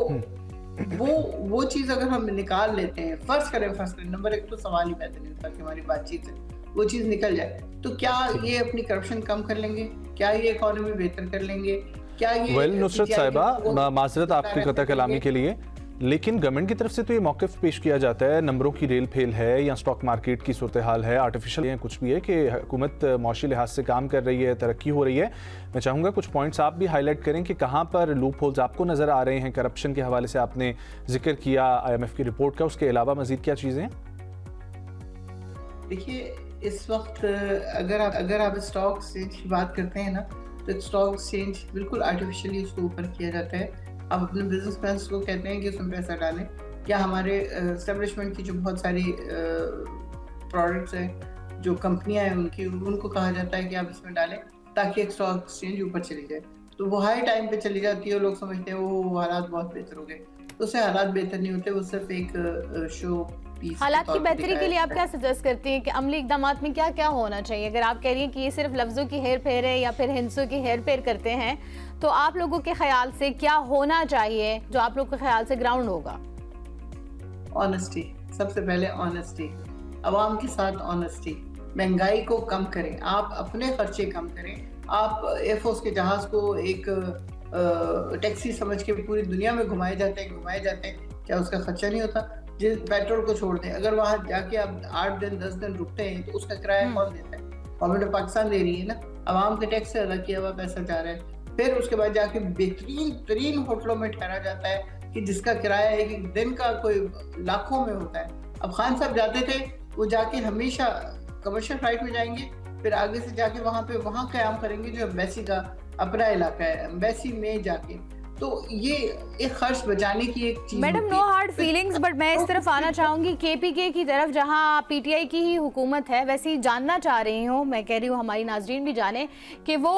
वो चीज़ अगर हम निकाल लेते हैं, फर्ज करें नंबर 1 तो सवाल ही पैदा नहीं होता कि हमारी बातचीत से वो चीज़ निकल जाए, तो क्या ये अपनी करप्शन कम कर लेंगे? क्या ये इकोनॉमी बेहतर कर लेंगे? क्या ये वेल नुसरत PTI साहिबा, माजरत आपकी को कता कलामी के लिए, लेकिन गवर्नमेंट की तरफ से तो ये मौक़िफ़ पेश किया जाता है, नंबरों की रेल फेल है या स्टॉक मार्केट की सूरत हाल है, आर्टिफिशियल है, कुछ भी है कि हुकूमत मौशी लिहाज से काम कर रही है, तरक्की हो रही है। मैं चाहूँगा कुछ पॉइंट्स आप भी हाईलाइट करें कि कहाँ पर लूप होल्स आपको नज़र आ रहे हैं। करप्शन के हवाले से आपने जिक्र किया IMF की रिपोर्ट का, उसके अलावा मज़ीद क्या चीज़ें हैं? देखिए, इस वक्त अगर आप स्टॉक एक्सचेंज की बात करते हैं ना, तो स्टॉक एक्सचेंज बिल्कुल आर्टिफिशियली उसको ऊपर किया जाता है। आप अपने बिजनेस मैन को कहते हैं कि उसमें पैसा डालें, या हमारे एस्टेब्लिशमेंट की जो बहुत सारी प्रोडक्ट्स हैं, जो कंपनियां हैं उनको कहा जाता है कि आप इसमें डालें ताकि एक स्टॉक एक्सचेंज ऊपर चली जाए। तो वो हाई टाइम पे चली जाती है और लोग समझते हैं वो हालात बहुत बेहतर हो गए। तो उससे हालात बेहतर नहीं होते, वो सिर्फ एक शो पीस हालात की बेहतरी के लिए आप क्या सजेस्ट करती हैं कि अमली इक़दामात में क्या क्या होना चाहिए? अगर आप कह रही हैं कि ये सिर्फ लफ्ज़ों की हेर फेर है या फिर हिंसों की हेर फेर करते हैं, तो आप लोगों के ख्याल से क्या होना चाहिए जो आप लोगों के ख्याल से ग्राउंड होगा? ऑनेस्टी, सबसे पहले ऑनेस्टी, आवाम के साथ ऑनेस्टी। महंगाई को कम करें, आप अपने खर्चे कम करें। आप एयरफोर्स के जहाज़ को एक टैक्सी समझ के पूरी दुनिया में घुमाए जाते हैं, क्या उसका खर्चा नहीं होता? जिस पेट्रोल को छोड़ दें, अगर वहाँ जाके आप 8 दिन 10 दिन रुकते हैं तो उसका किराया कौन देता है? गवर्नमेंट ऑफ पाकिस्तान दे रही है ना, आवाम के टैक्स से अदा किया हुआ पैसा जा रहा है। फिर उसके बाद जाके बेहतरीन तरीन होटलों में ठहरा जाता है कि जिसका किराया एक दिन का कोई लाखों में होता है। अब खान साहब जाते थे, वो जाके हमेशा कमर्शियल फ्लाइट में जाएंगे, फिर आगे से जाके वहाँ क़याम करेंगे जो एम्बेसी का अपना इलाका है, एम्बेसी में जाके। तो ये एक खर्च बचाने की एक चीज। Madam, no hard feelings, but मैं इस तरफ आना चाहूँगी KPK की तरफ, जहाँ PTI की ही हुकूमत है। वैसे ही जानना चाह रही हूँ, मैं कह रही हूँ हमारी नाजरीन भी जाने कि वो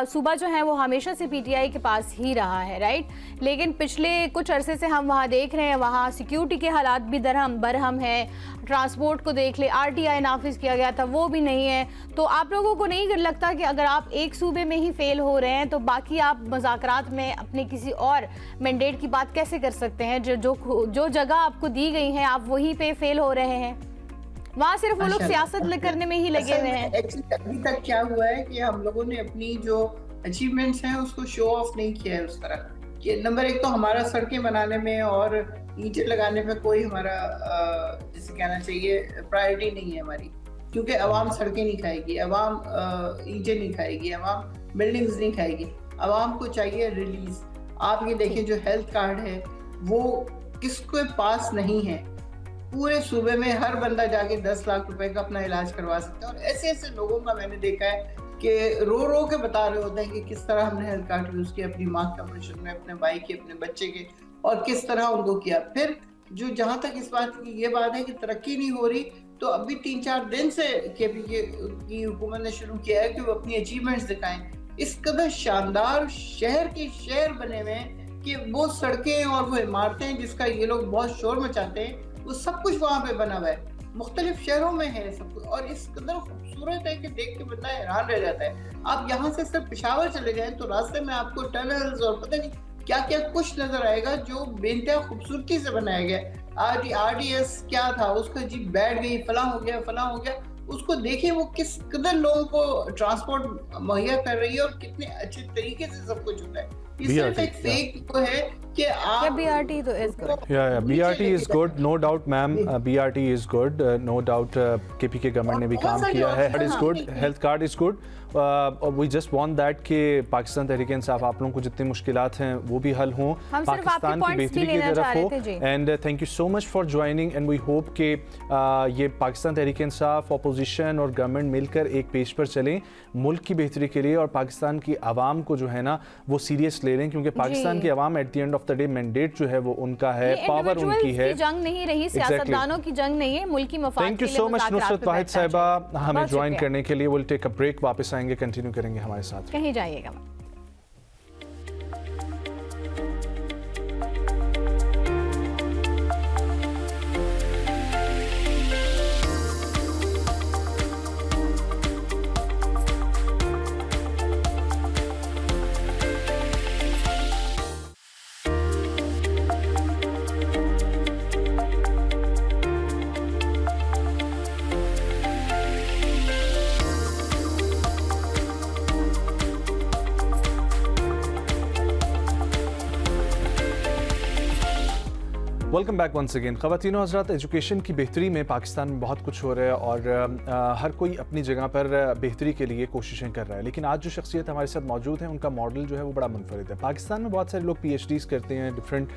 सूबा जो है वो हमेशा से PTI के पास ही रहा है, राइट? लेकिन पिछले कुछ अरसे से हम वहाँ देख रहे हैं, वहाँ सिक्योरिटी के हालात भी बरहम है। ट्रांसपोर्ट को देख ले, RTI नाफिज किया गया था, वो भी नहीं है। तो आप लोगों को नहीं लगता कि अगर आप एक सूबे में ही फेल हो रहे हैं तो बाकी आप मुज़ाकरात में अपने किसी और मैंडेट की बात कैसे कर सकते हैं? जो जगह आपको दी गई है आप वहीं पे फेल हो रहे हैं। वहाँ सिर्फ वो लोग सियासत करने में ही लगे हुए हैं। अभी तक क्या हुआ है कि हम लोगों ने अपनी जो अचीवमेंट्स हैं उसको शो ऑफ नहीं किया है उस तरह कि नंबर 1 तो हमारा सड़कें बनाने में और ईंटें लगाने में कोई हमारा जिसे कहना चाहिए प्रायोरिटी नहीं है हमारी, क्योंकि अवाम सड़कें नहीं खाएगी, अवाम ईंटें नहीं खाएगी, अवाम बिल्डिंग्स नहीं खाएगी। अवाम को चाहिए रिलीज। आप ये देखिए जो हेल्थ कार्ड है वो किसके पास नहीं है। पूरे सूबे में हर बंदा जाके 10 लाख रुपए का अपना इलाज करवा सकता है। और ऐसे ऐसे लोगों का मैंने देखा है कि रो के बता रहे होते हैं कि किस तरह हमने हेल्थ कार्ड यूज़ किया अपनी माँ के ऑपरेशन में, अपने भाई के, अपने बच्चे के, और किस तरह उनको किया। फिर जो जहाँ तक इस बात की ये बात है कि तरक्की नहीं हो रही, तो अभी 3-4 दिन से KPK की हुकूमत ने शुरू किया है कि वो अपनी अचीवमेंट्स दिखाएं। इस कदर शानदार शहर के शहर बने हुए हैं कि वो सड़कें और वो इमारतें जिसका ये लोग बहुत शोर मचाते हैं, वो सब कुछ वहाँ पे बना हुआ है। मुख्तलिफ शहरों में है सब कुछ, और इस कदर खूबसूरत है कि देख के बंदा हैरान रह जाता है। आप यहाँ से सिर्फ पेशावर चले जाएं तो रास्ते में आपको टनल्स और पता नहीं क्या क्या कुछ नजर आएगा जो बेइंतहा खूबसूरती से बनाया गया। RDS क्या था, उसका जी बैठ गई, फलां हो गया। उसको देखिए वो किस कदर लोगों को ट्रांसपोर्ट मुहैया कर रही है और कितने अच्छे तरीके से सब कुछ होता है। ये सिर्फ एक फेक तो है कि आप BRT तो is good. Yeah, BRT is good, no doubt, ma'am. BRT is good, no doubt. KPK government ने भी काम किया है. Health is good, health card is good. We just want that कि पाकिस्तान तहरीक इंसाफ आप लोगों को जितनी मुश्किलात हैं वो भी हल हों, पाकिस्तान की बेहतरी की तरफ हो. And thank you so much for joining and we hope कि ये पाकिस्तान तहरीक इंसाफ, अपोजिशन और गवर्नमेंट मिलकर एक पेज पर चलें मुल्क की बेहतरी के लिए, और पाकिस्तान की आवाम को जो है ना वो सीरियसली पोस्ट ले लें, क्योंकि पाकिस्तान की आवाम at the end of the day mandate जो है वो उनका है, ये पावर उनकी individuals है। की जंग नहीं रही, सियासतदानों की जंग नहीं है, मुल्की मफाद थैंक के यू लिए सो मच मुज़ाकरात नुसरत पे वाहिद बैठना साहिबा चाहिए। हमें बहुत ज्वाइन शुक्रिया। करने के लिए। विल टेक अ ब्रेक, वापस आएंगे, कंटिन्यू करेंगे हमारे साथ। कहीं जाइएगा। Welcome back once again. ख़वातीन और हज़रात, एजुकेशन की बेहतरी में पाकिस्तान में बहुत कुछ हो रहा है और हर कोई अपनी जगह पर बेहतरी के लिए कोशिशें कर रहा है, लेकिन आज जो शख्सियत हमारे साथ मौजूद है उनका मॉडल जो है वो बड़ा मुनफरिद है। पाकिस्तान में बहुत सारे लोग PhDs करते हैं, डिफरेंट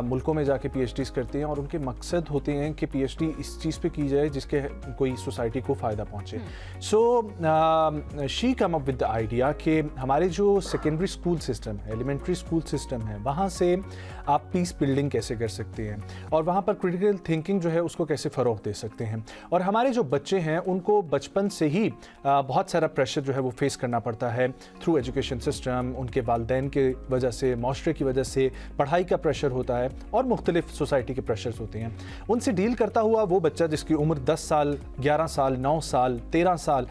मुल्कों में जाके PhDs करते हैं और उनके मकसद होते हैं कि PhD इस चीज़ पे की जाए जिसके कोई सोसाइटी को फ़ायदा पहुँचे। So she come up with the idea कि हमारे जो सेकेंडरी स्कूल सिस्टम है, एलिमेंट्री स्कूल सिस्टम है, वहाँ से आप पीस बिल्डिंग कैसे कर सकते हैं और वहाँ पर क्रिटिकल थिंकिंग जो है उसको कैसे फ़रोग़ दे सकते हैं। और हमारे जो बच्चे हैं उनको बचपन से ही बहुत सारा प्रेशर जो है वो फेस करना पड़ता है थ्रू एजुकेशन सिस्टम, उनके वालिदैन के वजह से, माशरे की वजह से पढ़ाई का प्रेशर होता है और मुख्तलिफ सोसाइटी के प्रेशर्स होते हैं। उनसे डील करता हुआ वो बच्चा जिसकी उम्र 10 साल, 11 साल, 9 साल, 13 साल,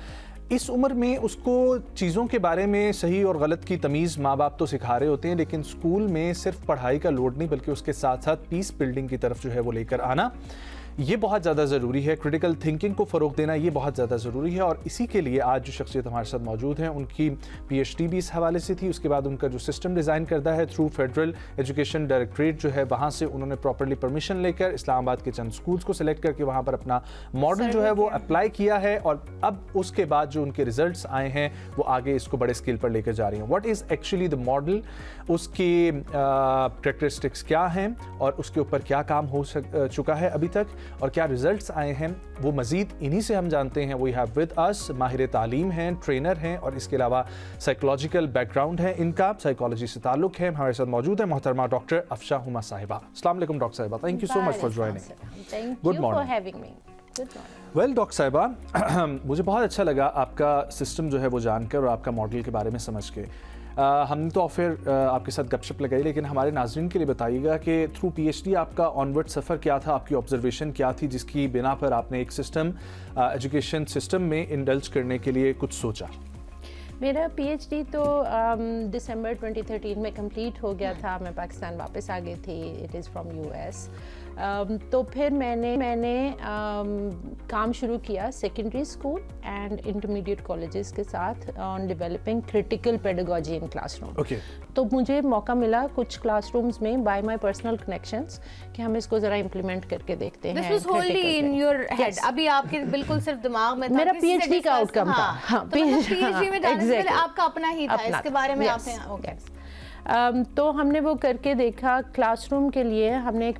इस उम्र में उसको चीज़ों के बारे में सही और गलत की तमीज़ माँ बाप तो सिखा रहे होते हैं, लेकिन स्कूल में सिर्फ पढ़ाई का लोड नहीं बल्कि उसके साथ साथ पीस बिल्डिंग की तरफ जो है वो लेकर आना ये बहुत ज़्यादा ज़रूरी है। क्रिटिकल थिंकिंग को फ़रोग़ देना ये बहुत ज़्यादा ज़रूरी है और इसी के लिए आज जो शख्सियत हमारे साथ मौजूद हैं उनकी PhD भी इस हवाले से थी। उसके बाद उनका जो सिस्टम डिज़ाइन करता है थ्रू फेडरल एजुकेशन डायरेक्टरेट जो है, वहाँ से उन्होंने प्रॉपर्ली परमिशन लेकर इस्लामाबाद के चंद स्कूल्स को सिलेक्ट करके वहाँ पर अपना मॉडल जो है वो अप्लाई किया है और अब उसके बाद जो उनके रिजल्ट्स आए हैं वो आगे इसको बड़े स्केल पर लेकर जा रही हैं। What is actually the model, उसकी कैरेक्टरिस्टिक्स क्या हैं और उसके ऊपर क्या काम हो चुका है अभी तक और क्या रिजल्ट्स आए हैं, वो मज़ीद इन्हीं से हम जानते हैं। वी हैव विद अस माहिर तालीम हैं, ट्रेनर हैं और इसके अलावा साइकोलॉजिकल बैकग्राउंड है इनका, साइकोलॉजी से ताल्लुक़ है। हमारे साथ मौजूद है मोहतरमा डॉक्टर अफशा हुमा साहिबा। अस्सलाम वालेकुम डॉक्टर साहिबा, thank you so much for joining. Good morning. Well doctor साहिबा, मुझे बहुत अच्छा लगा आपका सिस्टम जो है वो जानकर और आपका मॉडल के बारे में समझ के। हमने तो फिर आपके साथ गपशप लगाई, लेकिन हमारे नाज़रीन के लिए बताइएगा कि थ्रू PhD आपका ऑनवर्ड सफ़र क्या था, आपकी ऑब्जर्वेशन क्या थी जिसकी बिना पर आपने एक सिस्टम एजुकेशन सिस्टम में इंडल्ज करने के लिए कुछ सोचा? मेरा PhD तो दिसंबर 2013 में कंप्लीट हो गया था। मैं पाकिस्तान वापस आ गई थी, इट इज़ फ्रॉम US। तो फिर मैंने काम शुरू किया secondary school and intermediate colleges के साथ on developing critical pedagogy in classroom. तो मुझे मौका मिला कुछ क्लासरूम्स में बाय माय पर्सनल कनेक्शंस कि हम इसको ज़रा इम्प्लीमेंट करके देखते हैं। This was wholly in your head. अभी आपके बिल्कुल सिर्फ दिमाग में था। मेरा PhD का आउटकम था। हाँ, तो PhD में जाने से पहले आपका अपना ही था, इसके बारे में आपने ओके। तो हमने वो करके देखा। क्लासरूम के लिए हमने एक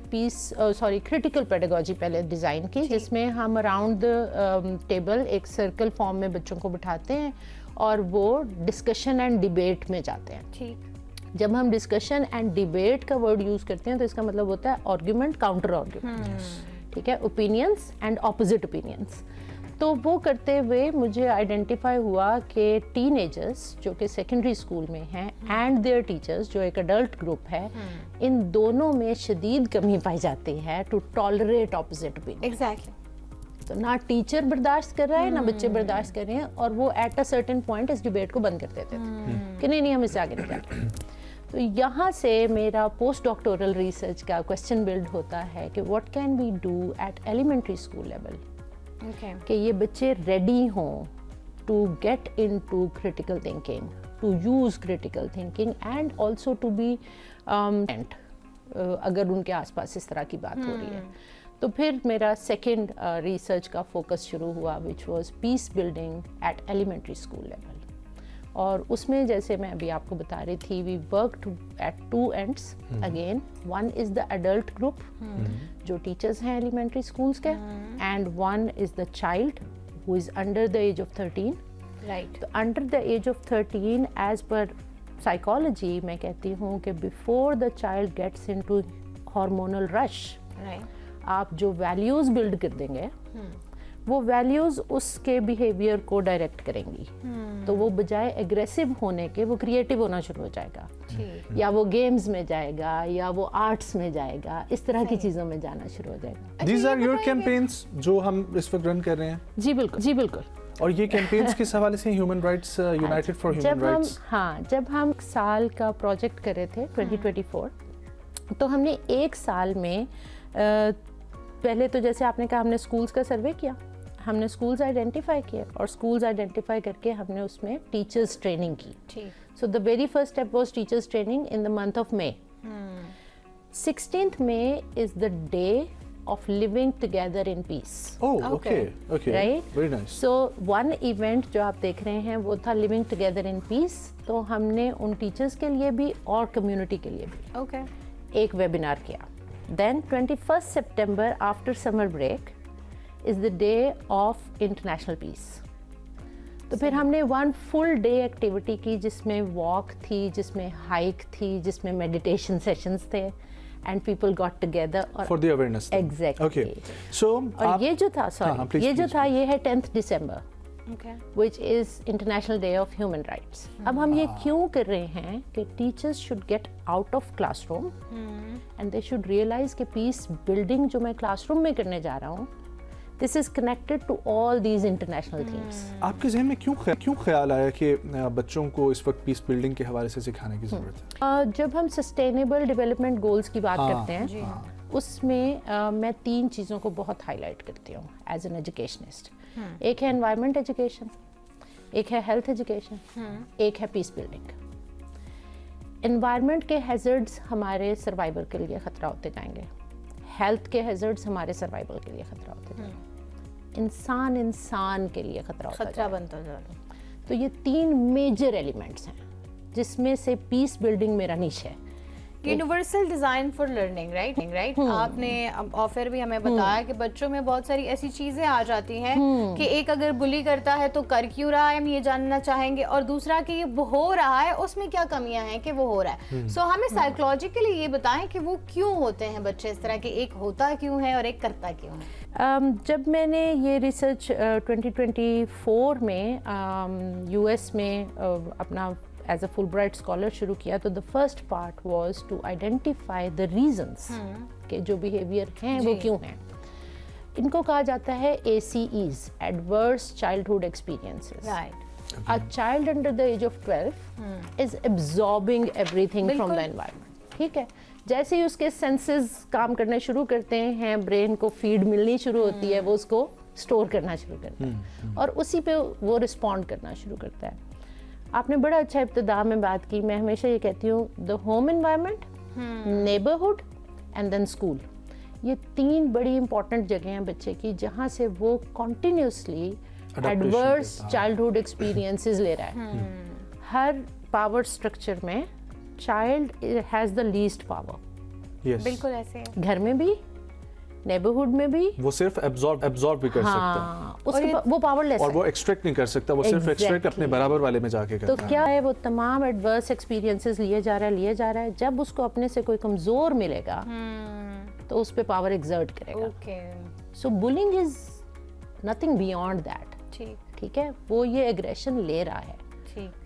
क्रिटिकल पेडागोजी पहले डिज़ाइन की, जिसमें हम अराउंड द टेबल एक सर्कल फॉर्म में बच्चों को बिठाते हैं और वो डिस्कशन एंड डिबेट में जाते हैं। ठीक। जब हम डिस्कशन एंड डिबेट का वर्ड यूज़ करते हैं तो इसका मतलब होता है आर्ग्यूमेंट, काउंटर आर्ग्यूमेंट, ठीक है, ओपिनियंस एंड ऑपोजिट ओपिनियंस। तो वो करते हुए मुझे आइडेंटिफाई हुआ कि टीनेजर्स जो कि सेकेंडरी स्कूल में हैं एंड देयर टीचर्स जो एक अडल्ट ग्रुप है, इन दोनों में शदीद कमी पाई जाती है to tolerate opposite opinion. Exactly. तो ना टीचर बर्दाश्त कर रहा है ना बच्चे बर्दाश्त कर रहे हैं और वो एट अ सर्टेन पॉइंट इस डिबेट को बंद कर देते थे कि नहीं हम इससे आगे नहीं जाते। तो यहाँ से मेरा पोस्ट डॉक्टोरल रिसर्च का क्वेश्चन बिल्ड होता है कि what can we do at elementary school level कि ये बच्चे रेडी हों to get into critical thinking, to use critical thinking and also to be अगर उनके आसपास इस तरह की बात हो रही है। तो फिर मेरा सेकेंड रिसर्च का फोकस शुरू हुआ which was peace building at elementary school level. और उसमें जैसे मैं अभी आपको बता रही थी, we worked at two ends again. One is the adult group जो टीचर्स हैं एलिमेंट्री स्कूल्स के, and one is the child who is under the age of 13। Right. तो under the age of 13 age पर साइकोलॉजी मैं कहती हूँ कि before the child gets into hormonal rush, आप जो वैल्यूज़ बिल्ड कर देंगे वो वैल्यूज़ उसके बिहेवियर को डायरेक्ट करेंगी। तो वो बजाय एग्रेसिव होने के वो क्रिएटिव होना शुरू हो जाएगा, या वो गेम्स में जाएगा, या वो आर्ट्स में जाएगा, इस तरह की चीज़ों में जाना शुरू हो जाएगा। दीज आर योर कैंपेन्स जो हम इस वक्त रन कर रहे हैं? जी बिल्कुल, जी बिल्कुल। और ये कैंपेन्स किस हवाले से? Human rights, United for human rights. हाँ, जब हम साल का प्रोजेक्ट कर रहे थे 2024, तो हमने एक साल में पहले तो जैसे आपने कहा हमने स्कूल्स का सर्वे किया, हमने स्कूल्स आइडेंटिफाई किए, और स्कूल्स आइडेंटिफाई करके हमने उसमें टीचर्स ट्रेनिंग की। So the very first step was teachers training in the month of May. 16th May is the day of living together in peace. Oh, okay. Right? Very nice. So one event जो आप देख रहे हैं वो था living together in peace। तो हमने उन टीचर्स के लिए भी और कम्युनिटी के लिए भी एक वेबिनार किया। Then 21st September after summer break is the day of international peace। तो फिर हमने one full day एक्टिविटी की जिसमें वॉक थी, जिसमें हाइक थी, जिसमें मेडिटेशन सेशंस थे, and people got together for the awareness thing. Exactly. Okay. So और ये जो था, sorry, ये जो था ये है 10th December, which is International Day of Human Rights। अब हम ये क्यों कर रहे हैं कि teachers should get out of classroom and they should realize कि peace building जो मैं classroom में करने जा रहा हूँ, this is connected to all these international themes। आपके जहन में क्यों ख्याल आया कि बच्चों को इस वक्त पीस बिल्डिंग के हवाले से सिखाने की ज़रूरत है? जब हम सस्टेनेबल डेवलपमेंट गोल्स की बात करते हैं, उसमें मैं 3 चीज़ों को बहुत हाईलाइट करती हूँ एज एन एजुकेशनिस्ट। एक है एनवायरनमेंट एजुकेशन, एक है हेल्थ एजुकेशन, एक है पीस बिल्डिंग। एनवायरनमेंट के हैजर्ड्स हमारे सर्वाइवल के लिए ख़तरा होते जाएंगे, हेल्थ के हैजर्ड्स हमारे सर्वाइवल के लिए ख़तरा होते जाएंगे, इंसान के लिए खतरा बनता जा रहा है। तो ये 3 मेजर एलिमेंट्स हैं जिसमें से पीस बिल्डिंग मेरा निश है। Universal design for learning, right. आपने ऑफर भी हमें बताया कि बच्चों में बहुत सारी ऐसी चीजें आ जाती हैं कि एक अगर बुली करता है तो कर क्यों रहा है, हम ये जानना चाहेंगे, और दूसरा कि ये हो रहा है उसमें क्या कमियां हैं कि वो हो रहा है। सो हमें साइकोलॉजिकली ये बताएं कि वो क्यों होते हैं बच्चे इस तरह के, एक होता क्यों है और एक करता क्यों है। जब मैंने ये रिसर्च 2024 में यूएस में अपना एज अ फुलब्राइट स्कॉलर शुरू किया, तो the first part was to identify the reasons कि जो बिहेवियर हैं वो क्यों हैं। इनको कहा जाता है ACEs, adverse childhood experiences. A child under the age of 12 is absorbing everything from the environment। ठीक है, जैसे ही उसके सेंसेस काम करने शुरू करते हैं, ब्रेन को फीड मिलनी शुरू होती है, वो उसको स्टोर करना शुरू करता है और उसी पे वो रिस्पॉन्ड करना शुरू करता है। आपने बड़ा अच्छा इब्तिदा में बात की। मैं हमेशा ये कहती हूँ the home environment, neighbourhood and then school, ये 3 बड़ी इंपॉर्टेंट जगह हैं बच्चे की जहाँ से वो कॉन्टिन्यूसली एडवर्स चाइल्डहुड एक्सपीरियंसेस ले रहा है। हर पावर स्ट्रक्चर में child has the least power. बिल्कुल ऐसे है, घर में भी, नेबरहुड में भी वो सिर्फ एब्जॉर्ब भी कर सकता है, वो पावरलेस और वो एक्सट्रैक्ट नहीं कर सकता, वो सिर्फ एक्सट्रैक्ट अपने बराबर वाले में जाके करता है। तो क्या है, वो तमाम एडवर्स एक्सपीरियंसेस लिए जा रहा है। जब उसको अपने से कोई कमजोर मिलेगा तो उस पे पावर एक्सर्ट करेगा। So bullying is nothing beyond that. ठीक है, वो ये एग्रेशन ले रहा है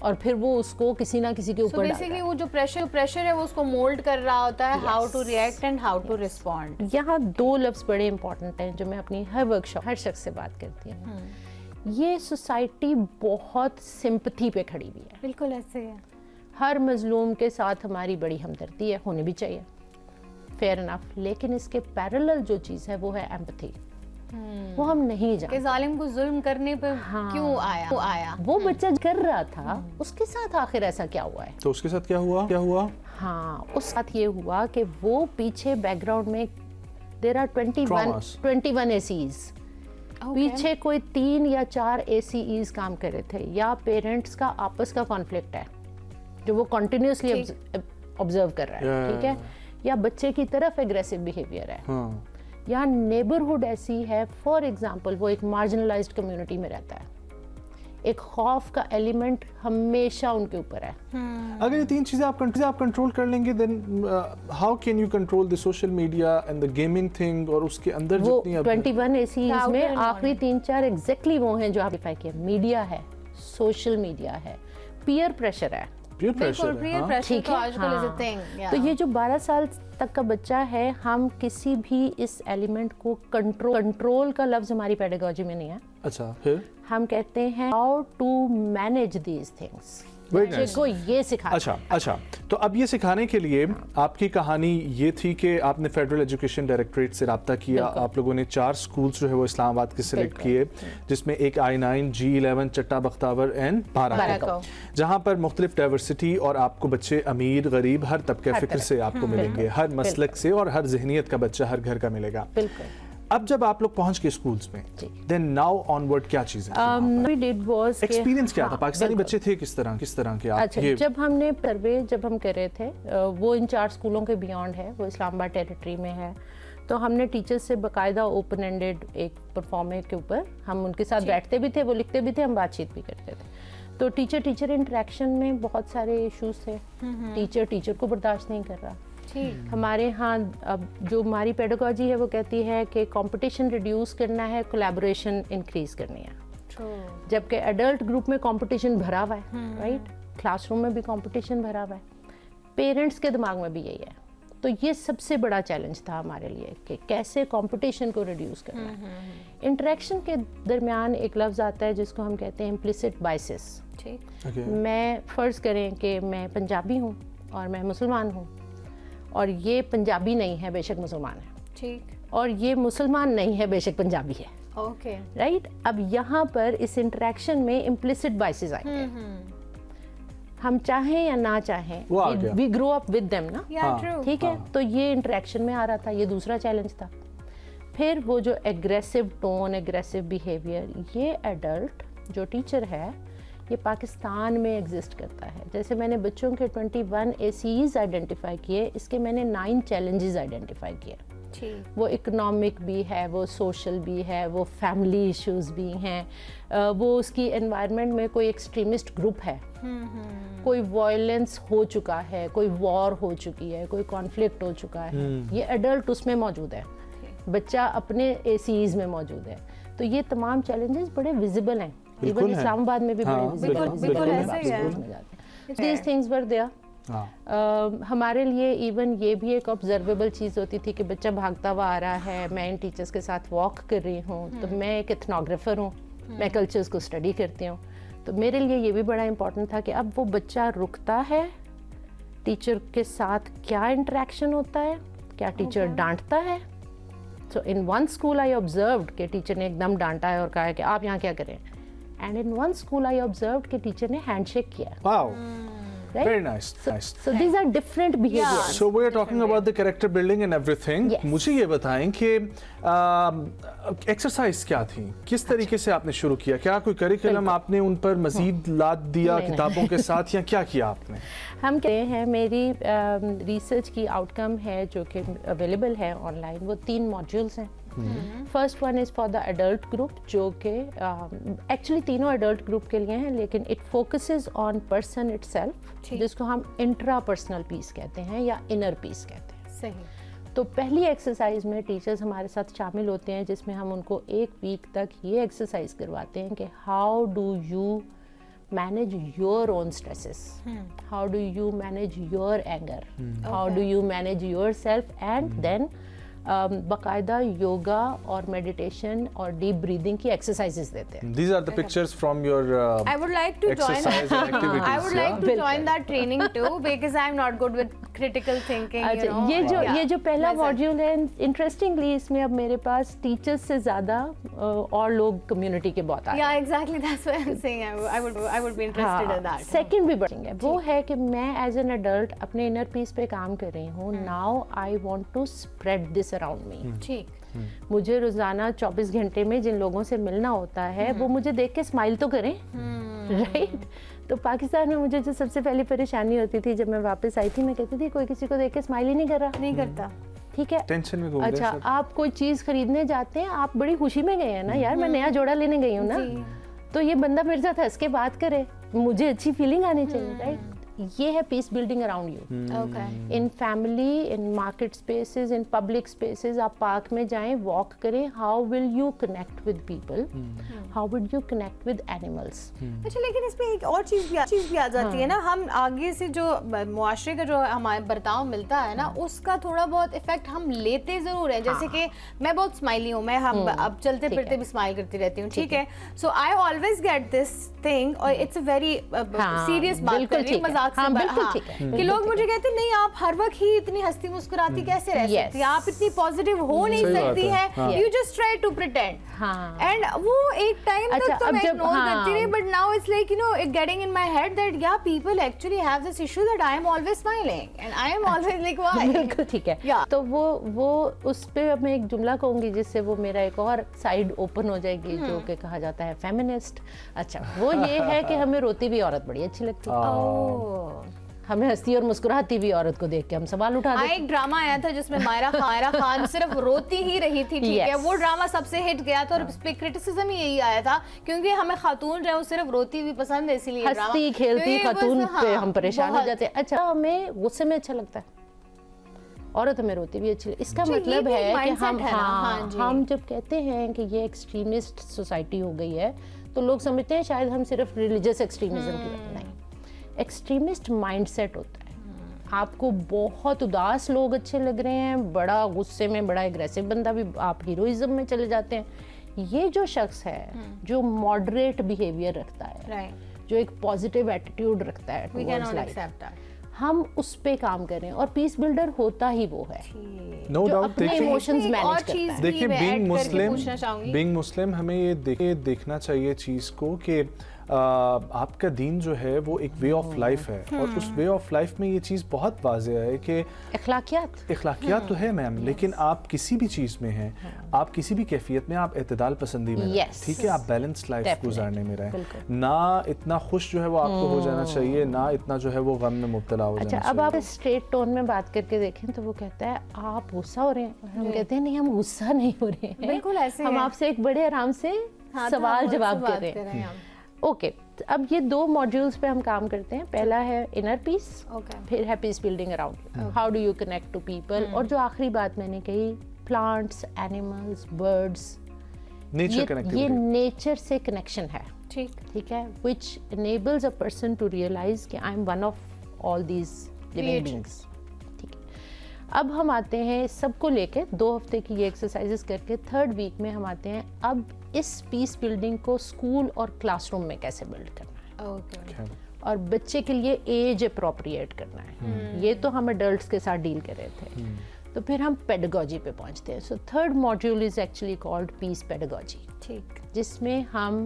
और फिर वो उसको किसी ना किसी के ऊपर बेसिकली वो जो प्रेशर है वो उसको मोल्ड कर रहा होता है, how to react and how to respond. यहाँ 2 लफ्ज बड़े इंपॉर्टेंट हैं जो मैं अपनी हर वर्कशॉप हर शख्स से बात करती हूँ। ये सोसाइटी बहुत सिंपथी पे खड़ी हुई है। बिल्कुल ऐसे है, हर मजलूम के साथ हमारी बड़ी हमदर्दी है, होनी भी चाहिए, फेयर इनफ। लेकिन इसके पैरेलल जो चीज़ है वो है एम्पैथी। वो हम नहीं जानते कि जालिम को जुल्म करने पे क्यों आया वो बच्चा कर रहा था, उसके साथ आखिर ऐसा क्या हुआ है। तो उसके साथ क्या हुआ? हाँ, उस साथ ये हुआ कि वो पीछे बैकग्राउंड में देयर आर 21 ACEs। पीछे कोई 3 या 4 ACEs काम कर रहे थे, या पेरेंट्स का आपस का कॉन्फ्लिक्ट है जो वो कंटिन्यूसली ऑब्जर्व कर रहा है। ठीक है, या बच्चे की तरफ एग्रेसिव बिहेवियर है, या नेबरहुड ऐसी है, फॉर एग्जाम्पल वो एक मार्जिनलाइज्ड कम्युनिटी में रहता है, एक खौफ का एलिमेंट हमेशा उनके ऊपर है। अगर ये तीन चीज़ें आप कंट्रोल कर लेंगे, then how can you control the social media and the gaming thing, और उसके अंदर वो जितनी 21 ACEs में Outer आखिरी 3-4 एग्जैक्टली वो हैं जो आप डिफाई किया। मीडिया है, सोशल मीडिया है, पीयर प्रेशर है। पीयर बिल्कुल, प्रेशर peer है, pressure ठीक तो है, आजकल is a हाँ। thing, yeah. तो ये जो 12 साल तक का बच्चा है, हम किसी भी इस एलिमेंट को कंट्रोल का लफ्ज हमारी पेडागोजी में नहीं है। अच्छा, फिर हम कहते हैं how to manage these things. Very बच्चे nice. को ये सिखा। अच्छा, तो अब ये सिखाने के लिए आपकी कहानी ये थी कि आपने फेडरल एजुकेशन डायरेक्टरेट से रब्ता किया, बिल्कुल। आप लोगों ने 4 स्कूल्स जो है वो इस्लामाबाद के सिलेक्ट बिल्कुल। किए, जिसमें एक I9, G11, चट्टा बख्तावर एंड बाराको। बाराको, जहाँ पर मुख्तलिफ डाइवर्सिटी और आपको बच्चे अमीर गरीब हर तबके हर फ़िक्र तरह। से आपको मिलेंगे, हर मसलक से और हर जहनीत का बच्चा हर घर का मिलेगा। बिल्कुल। अब जब आप लोग पहुंच गए स्कूल्स में, जी। देन नाउ ऑनवर्ड क्या चीज़ें we did was कि- एक्सपीरियंस क्या था? हाँ, पाकिस्तानी बिल्कुल। बच्चे थे किस तरह के आप अच्छा, ये जब हमने सर्वे जब हम कर रहे थे, वो इन 4 स्कूलों के बियॉन्ड है, वो इस्लामाबाद टेरिटरी में है, तो हमने टीचर्स से बाकायदा ओपन एंडेड एक परफॉर्मेंस के ऊपर हम उनके साथ बैठते भी थे, वो लिखते भी थे, हम बातचीत भी करते थे। तो टीचर इंटरेक्शन में बहुत सारे इश्यूज थे। टीचर को बर्दाश्त नहीं कर रहा। ठीक। हमारे यहाँ अब जो हमारी पेडागोजी है वो कहती है कि कंपटीशन रिड्यूस करना है, कोलैबोरेशन इंक्रीज करनी है। True. जबकि एडल्ट ग्रुप में कंपटीशन भरा हुआ है, राइट? क्लासरूम में भी कंपटीशन भरा हुआ है, पेरेंट्स के दिमाग में भी यही है। तो ये सबसे बड़ा चैलेंज था हमारे लिए कि कैसे कंपटीशन को रिड्यूस करना है। इंटरेक्शन के दरमियान एक लफ्ज़ आता है जिसको हम कहते हैं इम्प्लिसिट बाइसेस। ठीक। Okay. मैं फ़र्ज़ करें कि मैं पंजाबी हूँ और मैं मुसलमान हूँ, और ये पंजाबी नहीं है बेशक मुसलमान है, ठीक। और ये मुसलमान नहीं है बेशक पंजाबी है, ओके। राइट? अब यहाँ पर इस इंटरेक्शन में इम्प्लिसिट बाइसेस आएंगे। हम चाहें या ना चाहें, वो आ गया। We grow up with them ना, या हाँ। ट्रू। ठीक है? तो ये इंटरेक्शन में आ रहा था, ये दूसरा चैलेंज था। फिर वो जो एग्रेसिव टोन, एग्रेसिव बिहेवियर, ये एडल्ट जो टीचर है ये पाकिस्तान में एग्जिस्ट करता है। जैसे मैंने बच्चों के 21 ACEs आइडेंटिफाई किए, इसके मैंने 9 चैलेंजेस आइडेंटिफाई किए। ठीक। वो इकोनॉमिक भी है, वो सोशल भी है, वो फैमिली इश्यूज भी हैं, वो उसकी एनवायरनमेंट में कोई एक्सट्रीमिस्ट ग्रुप है, कोई वायलेंस हो चुका है, कोई वॉर हो चुकी है, कोई कॉन्फ्लिक्ट हो चुका है, ये एडल्ट उसमें मौजूद है, बच्चा अपने ACEs में मौजूद है। तो ये तमाम चैलेंजेस बड़े विजिबल हैं, बिल्कुल इवन है। इस्लामाबाद में भी हाँ, बड़े विजिबल बिल्कुल, हैं। बिल्कुल ऐसा ही है। schools में जाते हैं। These things were there. हाँ। हमारे लिए इवन ये भी एक ऑब्जर्वेबल चीज़ होती थी कि बच्चा भागता हुआ आ रहा है, मैं इन टीचर्स के साथ वॉक कर रही हूँ, तो मैं एक एथनोग्राफर हूँ, मैं कल्चर्स को स्टडी करती हूँ। तो मेरे लिए ये भी बड़ा इंपॉर्टेंट था कि अब वो बच्चा रुकता है, टीचर के साथ क्या इंटरेक्शन होता है, क्या टीचर डांटता है। So in one school I observed कि टीचर ने एकदम डांटा है और कहा है कि आप यहाँ क्या करें, and in one school I observed कि टीचर ने हैंडशेक किया, Wow. Right? Very nice. Nice. So these are different behaviors. So we are talking about the character building and everything. Yes. मुझे ये बताएं कि एक्सरसाइज क्या थी, किस तरीके से आपने शुरू किया, क्या कोई करिकुलम बिल्कुल। आपने उन पर मजीद लाद दिया नहीं, नहीं। किताबों के साथ, या क्या किया आपने? हम कहते हैं, मेरी रिसर्च की आउटकम है जो कि अवेलेबल है ऑनलाइन, वो 3 मॉड्यूल्स हैं। First one is for the adult group, जो कि एक्चुअली तीनों एडल्ट ग्रुप के लिए हैं, लेकिन it focuses on person itself, ठीक। जिसको हम इंट्रा पर्सनल पीस कहते हैं या इनर पीस कहते हैं। सही। तो पहली एक्सरसाइज में टीचर्स हमारे साथ शामिल होते हैं, जिसमें हम उनको 1 वीक तक ये एक्सरसाइज करवाते हैं कि how do you manage your own stresses, how do you manage your anger, how do you manage yourself, and then बाकायदा योगा और मेडिटेशन और डीप ब्रीदिंग की एक्सरसाइजेस देते हैं। These are the pictures from your I would like to join. exercise and activities. I would like to बिल्कुल। join that training too because I'm not good with critical thinking. You अच्छा, know. ये जो पहला वैसा। मॉड्यूल है, इंटरेस्टिंगली इसमें अब मेरे पास टीचर्स से ज़्यादा और लोग कम्युनिटी के बहुत आ रहे हैं। Yeah, exactly. That's what I'm saying. I would be interested in that. Second भी बढ़ेंगे है, वो है कि मैं एज एन एडल्ट अपने इनर पीस पे काम कर रही हूँ। Now I want to spread this around me. ठीक। मुझे रोजाना 24 घंटे में जिन लोगों से मिलना होता है वो मुझे देख के स्माइल तो करें, राइट? तो पाकिस्तान में मुझे जो सबसे पहली परेशानी होती थी, जब मैं वापस आई थी, मैं कहती थी कोई किसी को देख के स्माइल ही नहीं कर रहा। नहीं करता। ठीक है, टेंशन में घूम रहे अच्छा, सब। आप कोई चीज़ खरीदने जाते हैं, आप बड़ी खुशी में गए हैं ना, यार मैं नया जोड़ा लेने गई हूँ ना, तो ये बंदा मेरे साथ हंस के बात करे, मुझे अच्छी फीलिंग आनी चाहिए, राइट? ये है peace building around you. Okay in family, in market spaces, in public spaces, आप पार्क में जाएं, वॉक करें, how will you connect with people, how will you connect with animals. अच्छा, लेकिन इसमें एक और चीज़ भी आ जाती है ना, हम आगे से जो मुआशरे का जो हमारे बर्ताव मिलता है ना, उसका थोड़ा बहुत इफेक्ट हम लेते ज़रूर हैं। जैसे कि मैं बहुत स्माइली हूँ, मैं हम अब चलते फिरते भी स्माइल करती रहती हूँ, ठीक है? So I always get this thing, और इट्स अ वेरी सीरियस बात कर रही हूँ, मजाक से, कि लोग मुझे कहते हैं नहीं आप हर वक्त ही इतनी हंसती मुस्कुराती कैसे रह सकती हैं, आप इतनी पॉजिटिव हो नहीं सकती हैं, you just try to pretend. And वो एक टाइम तक तो मैं इग्नोर करती रही, but now it's like you know it getting in my head that या people actually have this issue that I am always smiling and I am always like why. बिल्कुल ठीक है। तो वो उस पे मैं एक जुमला कहूंगी जिससे वो मेरा एक और साइड ओपन हो जाएगी, जो कि कहा जाता है फेमिनिस्ट। अच्छा, वो ये है कि हमें रोती भी औरत बड़ी अच्छी लगती है, हमें हंसती और मुस्कुराती भी औरत को देख के हम सवाल उठा देते हैं। एक ड्रामा आया था जिसमें मायरा खान सिर्फ रोती ही रही थी, ठीक है? वो ड्रामा सबसे हिट गया था और उस पे क्रिटिसिज्म ही यही आया था, क्योंकि हमें खातून जो है वो सिर्फ रोती हुई पसंद है, इसीलिए हंसती खेलती खातून पे हम परेशान हो जाते हैं। अच्छा, हमें गुस्से में अच्छा लगता है, औरत हमें रोती भी अच्छी। इसका मतलब है कि हम जब कहते हैं कि ये एक्सट्रीमिस्ट सोसाइटी हो गई है, तो लोग समझते हैं शायद हम सिर्फ रिलीजियस एक्सट्रीमिज्म की वजह। नहीं, एक्सट्रीमिस्ट माइंडसेट होता है। आपको बहुत उदास लोग अच्छे लग रहे हैं, बड़ा गुस्से में बड़ा एग्रेसिव बंदा भी, आप हीरोइज्म में चले जाते हैं। ये जो शख्स है जो मॉडरेट बिहेवियर रखता है, जो एक पॉजिटिव एटीट्यूड रखता है टुवर्ड्स लाइफ, हम उस पे काम करें, और पीस बिल्डर होता ही वो है, नो डाउट। अपने इमोशंस मैनेज करता है। देखिए, बीइंग मुस्लिम हमें ये देखना चाहिए चीज़ को कि आपका दीन जो है वो एक वे ऑफ लाइफ है, और उस वे ऑफ लाइफ में ये चीज़ बहुत वाज़ेह है कि इखलाकियात तो है मैम, लेकिन आप किसी भी चीज़ में हैं, आप किसी भी कैफियत में आप एतदाल पसंदी में रहें, ठीक है? आप बैलेंस लाइफ गुजारने में रहें, ना इतना खुश जो है वो आपको हो जाना चाहिए, ना इतना जो है वो गम में मुब्तला हो जाना चाहिए। अब आप स्ट्रेट टोन में बात करके देखें तो वो कहता है आप गुस्सा हो रहे हैं, और हम कहते हैं नहीं, हम गुस्सा नहीं हो रहे हैं, बिल्कुल ऐसे हम आपसे एक बड़े आराम से सवाल जवाब कर रहे हैं। ओके, अब ये 2 मॉड्यूल्स पे हम काम करते हैं। पहला है इनर पीस, फिर है peace building around, how do you connect to people, और जो आखिरी बात मैंने कही, प्लांट्स, एनिमल्स, बर्ड्स, ये नेचर से कनेक्शन है, ठीक है, विच enables a person to realize कि I am one of all these living beings। ठीक है, अब हम आते हैं सबको लेके 2 हफ्ते की ये एक्सरसाइजेस करके 3rd वीक में हम आते हैं अब इस पीस बिल्डिंग को स्कूल और क्लासरूम में कैसे बिल्ड करना है, और बच्चे के लिए एज अप्रोप्रिएट करना है। ये तो हम एडल्ट्स के साथ डील कर रहे थे, तो फिर हम पेडागोजी पे पहुंचते हैं। So 3rd module is actually called peace pedagogy, ठीक, जिसमें हम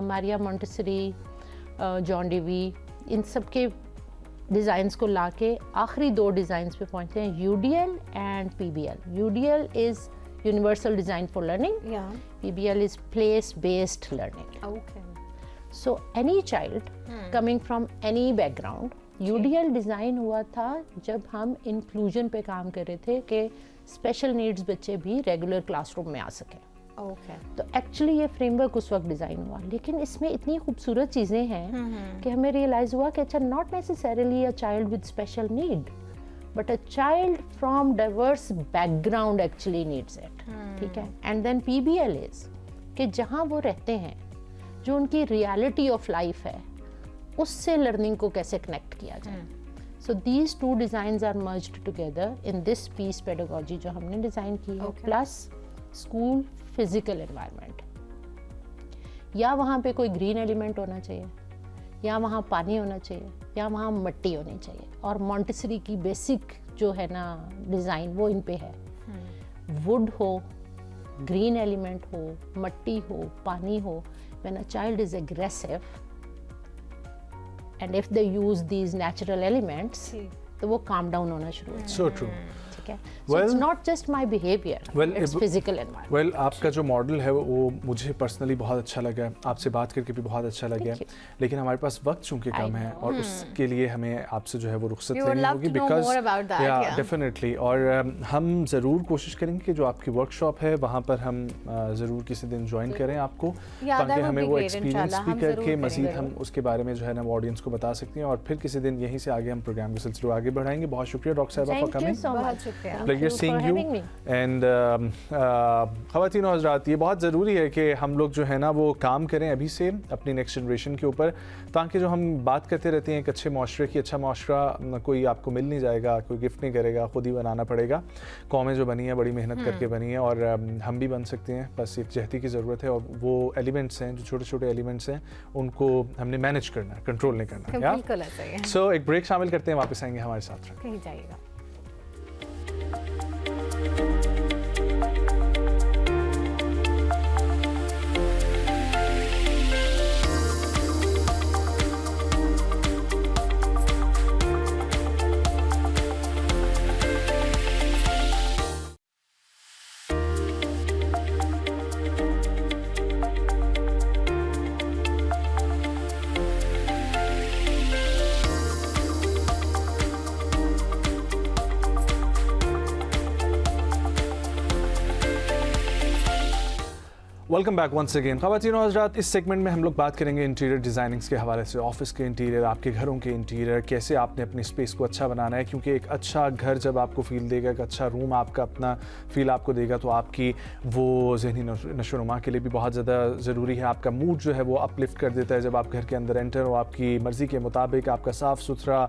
मारिया मोंटेसरी, जॉन डेवी, इन सब के डिज़ाइंस को लाके आखिरी 2 डिज़ाइंस पे पहुंचते हैं, UDL and PBL। UDL is universal design for learning, PBL is place based learning. So any child coming from any background, UDL design हुआ था जब हम इंक्लूजन पे काम कर रहे थे कि स्पेशल नीड्स बच्चे भी रेगुलर क्लासरूम में आ सकें। तो एक्चुअली ये फ्रेमवर्क उस वक्त डिज़ाइन हुआ, लेकिन इसमें इतनी खूबसूरत चीज़ें हैं कि हमें रियलाइज़ हुआ कि अच्छा, not necessarily a child with special need, but a child from diverse background actually needs it, ठीक है। एंड देन PBL इज कि जहाँ वो रहते हैं, जो उनकी रियलिटी ऑफ लाइफ है, उससे लर्निंग को कैसे कनेक्ट किया जाए। So these 2 designs are merged together in this peace pedagogy जो हमने डिज़ाइन की है, प्लस स्कूल फिजिकल एनवायरनमेंट, या वहाँ पे कोई ग्रीन एलिमेंट होना चाहिए, या वहाँ पानी होना चाहिए, या वहाँ मिट्टी होनी चाहिए, और मॉन्टेसरी की बेसिक जो है ना डिज़ाइन वो इन पे है। वुड हो, ग्रीन एलिमेंट हो, मिट्टी हो, पानी हो, when a child is aggressive and if they use these natural elements, तो वो काम डाउन होना शुरू होता है। So true. ठीक है. So it's Well- not just my behavior, Well, it's physical environment. Well आपका जो मॉडल है वो मुझे पर्सनली बहुत अच्छा लगा है, आपसे बात करके भी बहुत अच्छा लगा है, you. लेकिन हमारे पास वक्त चूंकि कम है और उसके लिए हमें आपसे जो है वो रुख्सत We would लेनी love होगी to know more about that, yeah. Definitely. और हम ज़रूर कोशिश करेंगे कि जो आपकी वर्कशॉप है वहाँ पर हम ज़रूर किसी दिन ज्वाइन करें आपको, Yeah, that ताकि would हमें be वो great, एक्सपीरियंस इंशाल्लाह, भी हम करके ज़रूर मज़ीद करेंगे। हम उसके बारे में जो है ना ऑडियंस को बता सकते हैं और फिर किसी दिन यहीं से आगे हम प्रोग्राम के सिलसिले को आगे बढ़ाएंगे. बहुत शुक्रिया डॉक्टर साहिबा for Thank you coming. so बहुत much. शुक्रिया. Thank Pleasure you seeing for you. having me. And ख़वातीन और हज़रात, ये बहुत ज़रूरी है कि हम लोग जो है ना वो काम करें अभी से अपनी नेक्स्ट जनरेशन के ऊपर, ताकि जो हम बात करते रहते हैं एक अच्छे माशरे की, अच्छा माशरा कोई आपको मिल नहीं जाएगा, कोई गिफ्ट नहीं करेगा, खुद ही बनाना पड़ेगा. कौमें जो बनी है बड़ी मेहनत करके बनी है और हम भी बन सकते हैं, बस एक जहती की ज़रूरत है. और वो एलिमेंट्स हैं जो छोटे छोटे एलिमेंट्स हैं उनको हमने मैनेज करना है, कंट्रोल नहीं करना है. बिल्कुल ऐसा ही है. सो एक ब्रेक शामिल करते हैं, वापस आएंगे हमारे साथ. कहीं जाइएगा. Welcome back once again. ख़वातीन और हज़रात, इस सेगमेंट में हम लोग बात करेंगे इंटीरियर डिज़ाइनिंग्स के हवाले से, ऑफिस के इंटीरियर, आपके घरों के इंटीरियर, कैसे आपने अपनी स्पेस को अच्छा बनाना है. क्योंकि एक अच्छा घर जब आपको फ़ील देगा, एक अच्छा रूम आपका अपना फ़ील आपको देगा, तो आपकी वो जहनी नशोनुमा के लिए भी बहुत ज़्यादा ज़रूरी है. आपका मूड जो है वो अपलिफ्ट कर देता है जब आप घर के अंदर एंटर हो, आपकी मर्ज़ी के मुताबिक आपका साफ़ सुथरा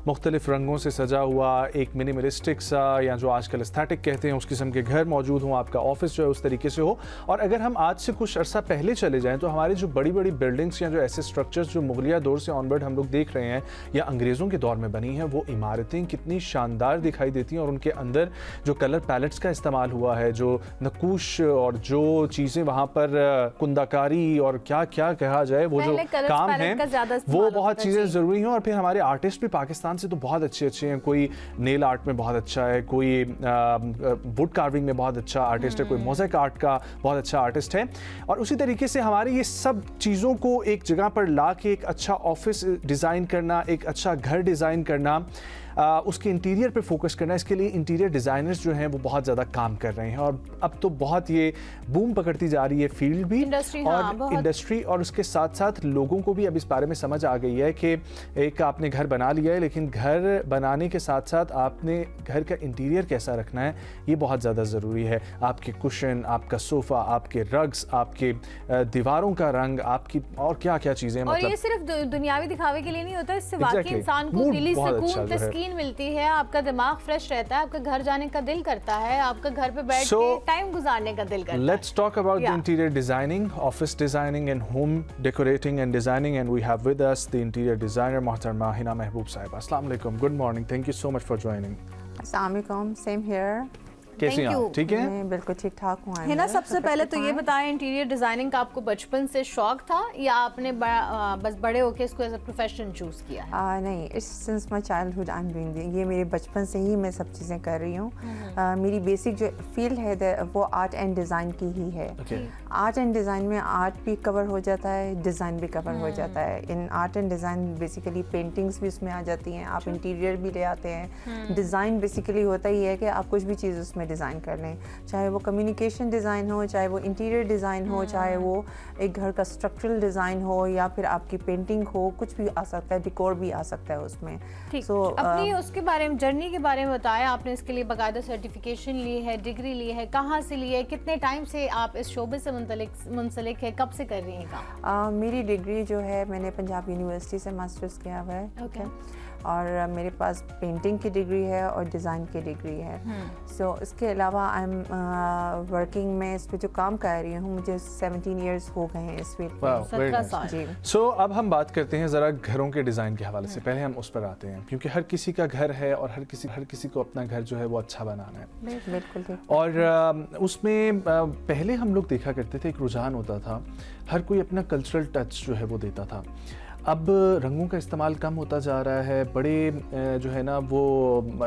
मुख्तलिफ़ रंगों से सजा हुआ एक मिनिमलिस्टिक सा, या जो आजकल एस्थेटिक कहते हैं उस किस्म के घर मौजूद हों, आपका ऑफिस जो है उस तरीके से हो. और अगर हम आज से कुछ अरसा पहले चले जाएं तो हमारी जो बड़ी बड़ी बिल्डिंग्स या जो ऐसे स्ट्रक्चर्स जो मुगलिया दौर से ऑनवर्ड हम लोग देख रहे हैं या अंग्रेज़ों के दौर में बनी हैं, वो इमारतें कितनी शानदार दिखाई देती हैं. और उनके अंदर जो कलर पैलेट्स का इस्तेमाल हुआ है, जो नकूश और जो चीज़ें वहाँ पर कुंदाकारी और क्या क्या कहा जाए, वो जो काम है वो बहुत चीज़ें ज़रूरी हैं. और फिर हमारे आर्टिस्ट भी पाकिस्तान से तो बहुत अच्छे अच्छे हैं. कोई नेल आर्ट में बहुत अच्छा है, कोई वुड कार्विंग में बहुत अच्छा आर्टिस्ट है, कोई मोज़ेक आर्ट का बहुत अच्छा आर्टिस्ट है. और उसी तरीके से हमारे ये सब चीज़ों को एक जगह पर ला के एक अच्छा ऑफिस डिज़ाइन करना, एक अच्छा घर डिज़ाइन करना, उसके इंटीरियर पे फोकस करना, इसके लिए इंटीरियर डिज़ाइनर्स जो हैं वो बहुत ज़्यादा काम कर रहे हैं. और अब तो बहुत ये बूम पकड़ती जा रही है फील्ड भी, और इंडस्ट्री, और उसके साथ साथ लोगों को भी अब इस बारे में समझ आ गई है कि एक आपने घर बना लिया है, लेकिन घर बनाने के साथ साथ आपने घर का इंटीरियर कैसा रखना है ये बहुत ज़्यादा ज़रूरी है. आपके कुशन, आपका सोफ़ा, आपके रग्स, आपके दीवारों का रंग, आपकी और क्या क्या चीज़ें. और ये सिर्फ दुनियावी दिखावे के लिए नहीं होता, इससे वाकई इंसान को दिली सुकून, तस्कीन मिलती है, आपका दिमाग फ्रेश रहता है, आपका घर जाने का दिल करता है, आपका घर पे बैठ के टाइम गुजारने का दिल करता है. Let's talk about the interior designing, office designing and home decorating and designing, and we have with us the interior designer Mohtरमा Hina Mehboob Sahiba. Assalamu alaikum. Good morning. Thank you so much for joining. Assalamu alaikum. Same here. कैसी हैं आप? ठीक है? मैं बिल्कुल ठीक ठाक हूँ. है ना. सबसे पहले तो ये बताएं, इंटीरियर डिजाइनिंग का आपको बचपन से शौक था या आपने बस बड़े होके इसको एज अ प्रोफेशन चूज किया है? नहीं, it's since my childhood I am doing. ये मेरे बचपन से ही मैं सब चीज़ें कर रही हूँ. मेरी बेसिक जो फील्ड है वो आर्ट एंड डिज़ाइन की ही है. आर्ट एंड डिज़ाइन में आर्ट भी कवर हो जाता है, डिज़ाइन भी कवर हो जाता है. इन art and design basically paintings भी उसमें आ जाती हैं, आप इंटीरियर भी ले आते हैं. डिज़ाइन बेसिकली होता ही है कि आप कुछ भी चीज़ उसमें डिज़ाइन कर लें, चाहे वो कम्युनिकेशन डिज़ाइन हो, चाहे वो इंटीरियर डिज़ाइन हो, चाहे वो एक घर का स्ट्रक्चरल डिज़ाइन हो, या फिर आपकी पेंटिंग हो, कुछ भी आ सकता है, डिकोर भी आ सकता है उसमें. So, अपनी उसके बारे में, जर्नी के बारे में बताया. आपने इसके लिए बाकायदा सर्टिफिकेशन ली है, डिग्री ली है, कहाँ से ली है, कितने टाइम से आप इस शोबे से मुंसलिक है, कब से कर रही हैं काम? मेरी डिग्री जो है मैंने पंजाब यूनिवर्सिटी से मास्टर्स किया हुआ है. Okay. और मेरे पास पेंटिंग की डिग्री है और डिज़ाइन की डिग्री है. सो इसके अलावा आई एम वर्किंग में इस पे जो काम कर रही हूँ, मुझे 17 इयर्स हो गए हैं इस फील्ड में. 17 साल. जी. सो अब हम बात करते हैं ज़रा घरों के डिज़ाइन के हवाले से. पहले हम उस पर आते हैं, क्योंकि हर किसी का घर है और हर किसी को अपना घर जो है वो अच्छा बनाना है. बिल्कुल ठीक. और उसमें पहले हम लोग देखा करते थे, एक रुझान होता था, हर कोई अपना कल्चरल टच जो है वो देता था. अब रंगों का इस्तेमाल कम होता जा रहा है, बड़े जो है ना वो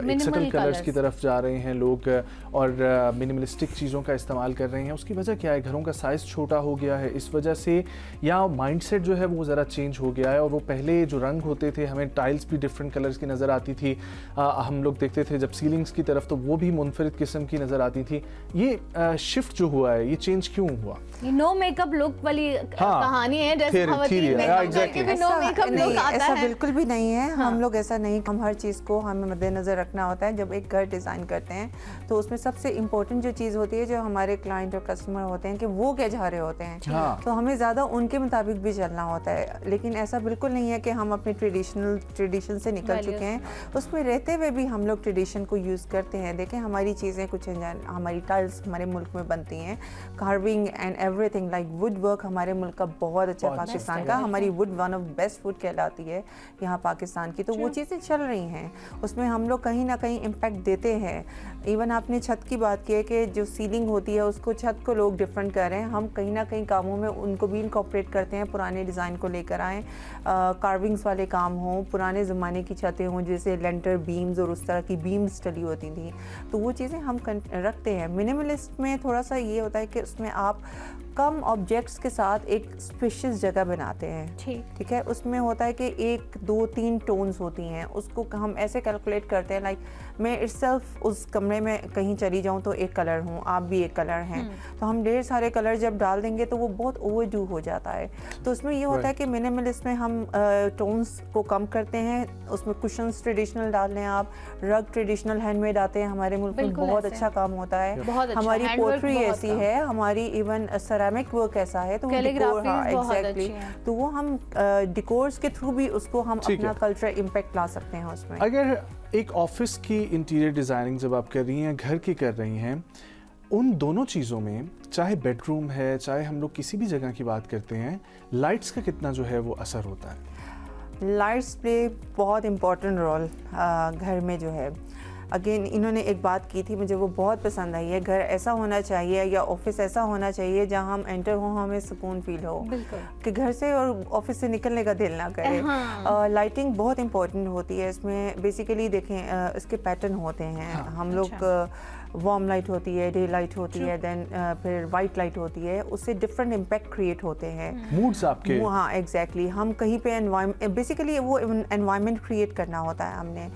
एक्सेंटल कलर्स की तरफ जा रहे हैं लोग और मिनिमलिस्टिक चीज़ों का इस्तेमाल कर रहे हैं। उसकी वजह क्या है? घरों का साइज़ छोटा हो गया है इस वजह से, या माइंडसेट जो है वो ज़रा चेंज हो गया है? और वो पहले जो रंग होते थे, हमें टाइल्स भी डिफरेंट कलर्स की नज़र आती थी, हम लोग देखते थे जब सीलिंग्स की तरफ तो वो भी मुनफरिद किस्म की नज़र आती थी। ये शिफ्ट जो हुआ है, ये चेंज क्यों हुआ? ये नो मेकअप लुक वाली कहानी है, जैसे खवातीन नो मेकअप लुक आता ऐसा है। बिल्कुल भी नहीं है। हम लोग ऐसा नहीं, हम हर चीज़ को हमें मद्देनज़र रखना होता है। जब एक घर डिज़ाइन करते हैं तो उसमें सबसे इम्पोर्टेंट जो चीज़ होती है, जो हमारे क्लाइंट और कस्टमर होते हैं कि वो क्या चाह रहे होते हैं, तो हमें ज़्यादा उनके मुताबिक भी चलना होता है। लेकिन ऐसा बिल्कुल नहीं है कि हम अपने ट्रेडिशन से निकल चुके हैं। उसमें रहते हुए भी हम लोग ट्रेडिशन को यूज़ करते हैं। देखें हमारी चीज़ें कुछ हमारी टाइल्स हमारे मुल्क में बनती हैं, carving and everything like would work हमारे मुल्क का बहुत अच्छा, पाकिस्तान का, हमारी would one of best would कहलाती है यहाँ पाकिस्तान की। तो वो चीज़ें चल रही हैं, उसमें हम लोग कहीं ना कहीं इम्पैक्ट देते हैं। इवन आपने छत की बात की है कि जो सीलिंग होती है उसको, छत को लोग डिफरेंट कर रहे हैं, हम कहीं ना कहीं कामों में उनको भी इनकॉर्पोरेट करते हैं, पुराने डिज़ाइन को लेकर आएँ। कार्विंग्स वाले काम हों, पुराने ज़माने की छतें हों जैसे लेंटर बीम्स और उस तरह की बीम्स डली होती थी, तो वो चीज़ें हम रखते हैं। मिनिमलिस्ट में थोड़ा सा ये होता है कि उसमें आप कम ऑब्जेक्ट्स के साथ एक स्पेशियस जगह बनाते हैं, ठीक है। उसमें होता है कि 1, 2, 3 टोन्स होती हैं, उसको हम ऐसे कैलकुलेट करते हैं लाइक मैं इटसेल्फ उस कमरे में कहीं चली जाऊं तो एक कलर हूं, आप भी एक कलर हैं, तो हम ढेर सारे कलर जब डाल देंगे तो वो बहुत ओवरडू हो जाता है। तो उसमें ये होता है कि मिनिमलिस्ट में हम टोन्स को कम करते हैं, उसमें कुशन्स ट्रेडिशनल डाल लें आप, रग ट्रेडिशनल हैंडमेड आते हैं हमारे मुल्क में, बहुत अच्छा काम होता है। हमारी पोट्री ऐसी है, हमारी इवन सेरामिक वर्क ऐसा है, तो एग्जैक्टली, तो वो हम डिकोर्स के थ्रू भी उसको हम अपना कल्चर इम्पैक्ट ला सकते हैं उसमें। अगर एक ऑफिस की इंटीरियर डिज़ाइनिंग जब आप कर रही हैं, घर की कर रही हैं, उन दोनों चीज़ों में, चाहे बेडरूम है चाहे हम लोग किसी भी जगह की बात करते हैं, लाइट्स का कितना जो है वो असर होता है? लाइट्स प्ले बहुत इम्पोर्टेंट रोल घर में जो है। अगेन इन्होंने एक बात की थी, मुझे वो बहुत पसंद आई है, घर ऐसा होना चाहिए या ऑफिस ऐसा होना चाहिए जहां हम एंटर हो हमें सुकून फील हो, कि घर से और ऑफिस से निकलने का दिल ना करे। लाइटिंग बहुत इंपॉर्टेंट होती है इसमें। बेसिकली देखें इसके पैटर्न होते हैं, हम लोग वार्म लाइट होती है, डे लाइट होती है, देन फिर वाइट लाइट होती है, उससे डिफरेंट इम्पैक्ट क्रिएट होते हैं, मूड्स आपके। हाँ एग्जैक्टली, हम कहीं पे बेसिकली वो एनवायरनमेंट क्रिएट करना होता है हमने,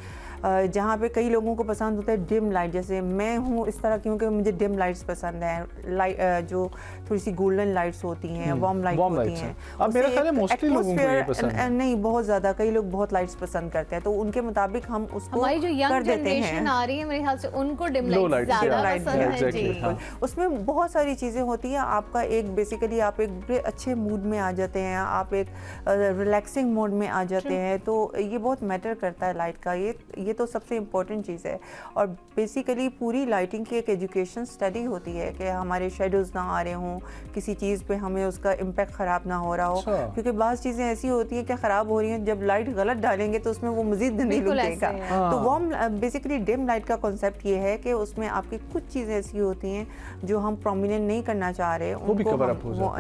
जहाँ पे कई लोगों को पसंद होता है डिम लाइट, जैसे मैं हूँ इस तरह, क्योंकि मुझे डिम लाइट्स पसंद है, जो थोड़ी सी गोल्डन लाइट्स होती हैं, वार्म लाइट होती हैं। अब मेरा ख्याल है मोस्टली लोगों को ये पसंद है। नहीं, बहुत ज़्यादा, कई लोग बहुत लाइट्स पसंद करते हैं, तो उनके मुताबिक हम उसको हमारी जो यंग कर देते हैं। जनरेशन आ रही है मेरे ख्याल से उनको डिम लाइट ज़्यादा पसंद है जी। उसमें बहुत सारी चीज़ें होती हैं, आपका एक बेसिकली आप एक बड़े अच्छे मूड में आ जाते हैं, आप एक रिलैक्सिंग मोड में आ जाते हैं, तो ये बहुत मैटर करता है लाइट का। ये तो सबसे इम्पोर्टेंट चीज़ है। और बेसिकली पूरी लाइटिंग की एक एजुकेशन स्टडी होती है कि हमारे शेडोज ना आ रहे हों, किसी चीज़ पे हमें उसका इम्पैक्ट ख़राब ना हो रहा हो, क्योंकि बाज़ चीज़ें ऐसी होती हैं कि ख़राब हो रही हैं, जब लाइट गलत डालेंगे तो उसमें वो मज़ीद गंदी लुक देगा। तो वार्म बेसिकली डिम लाइट का कॉन्सेप्ट ये है कि उसमें आपकी कुछ चीज़ें ऐसी होती हैं जो हम प्रोमिनेंट नहीं करना चाह रहे, उनको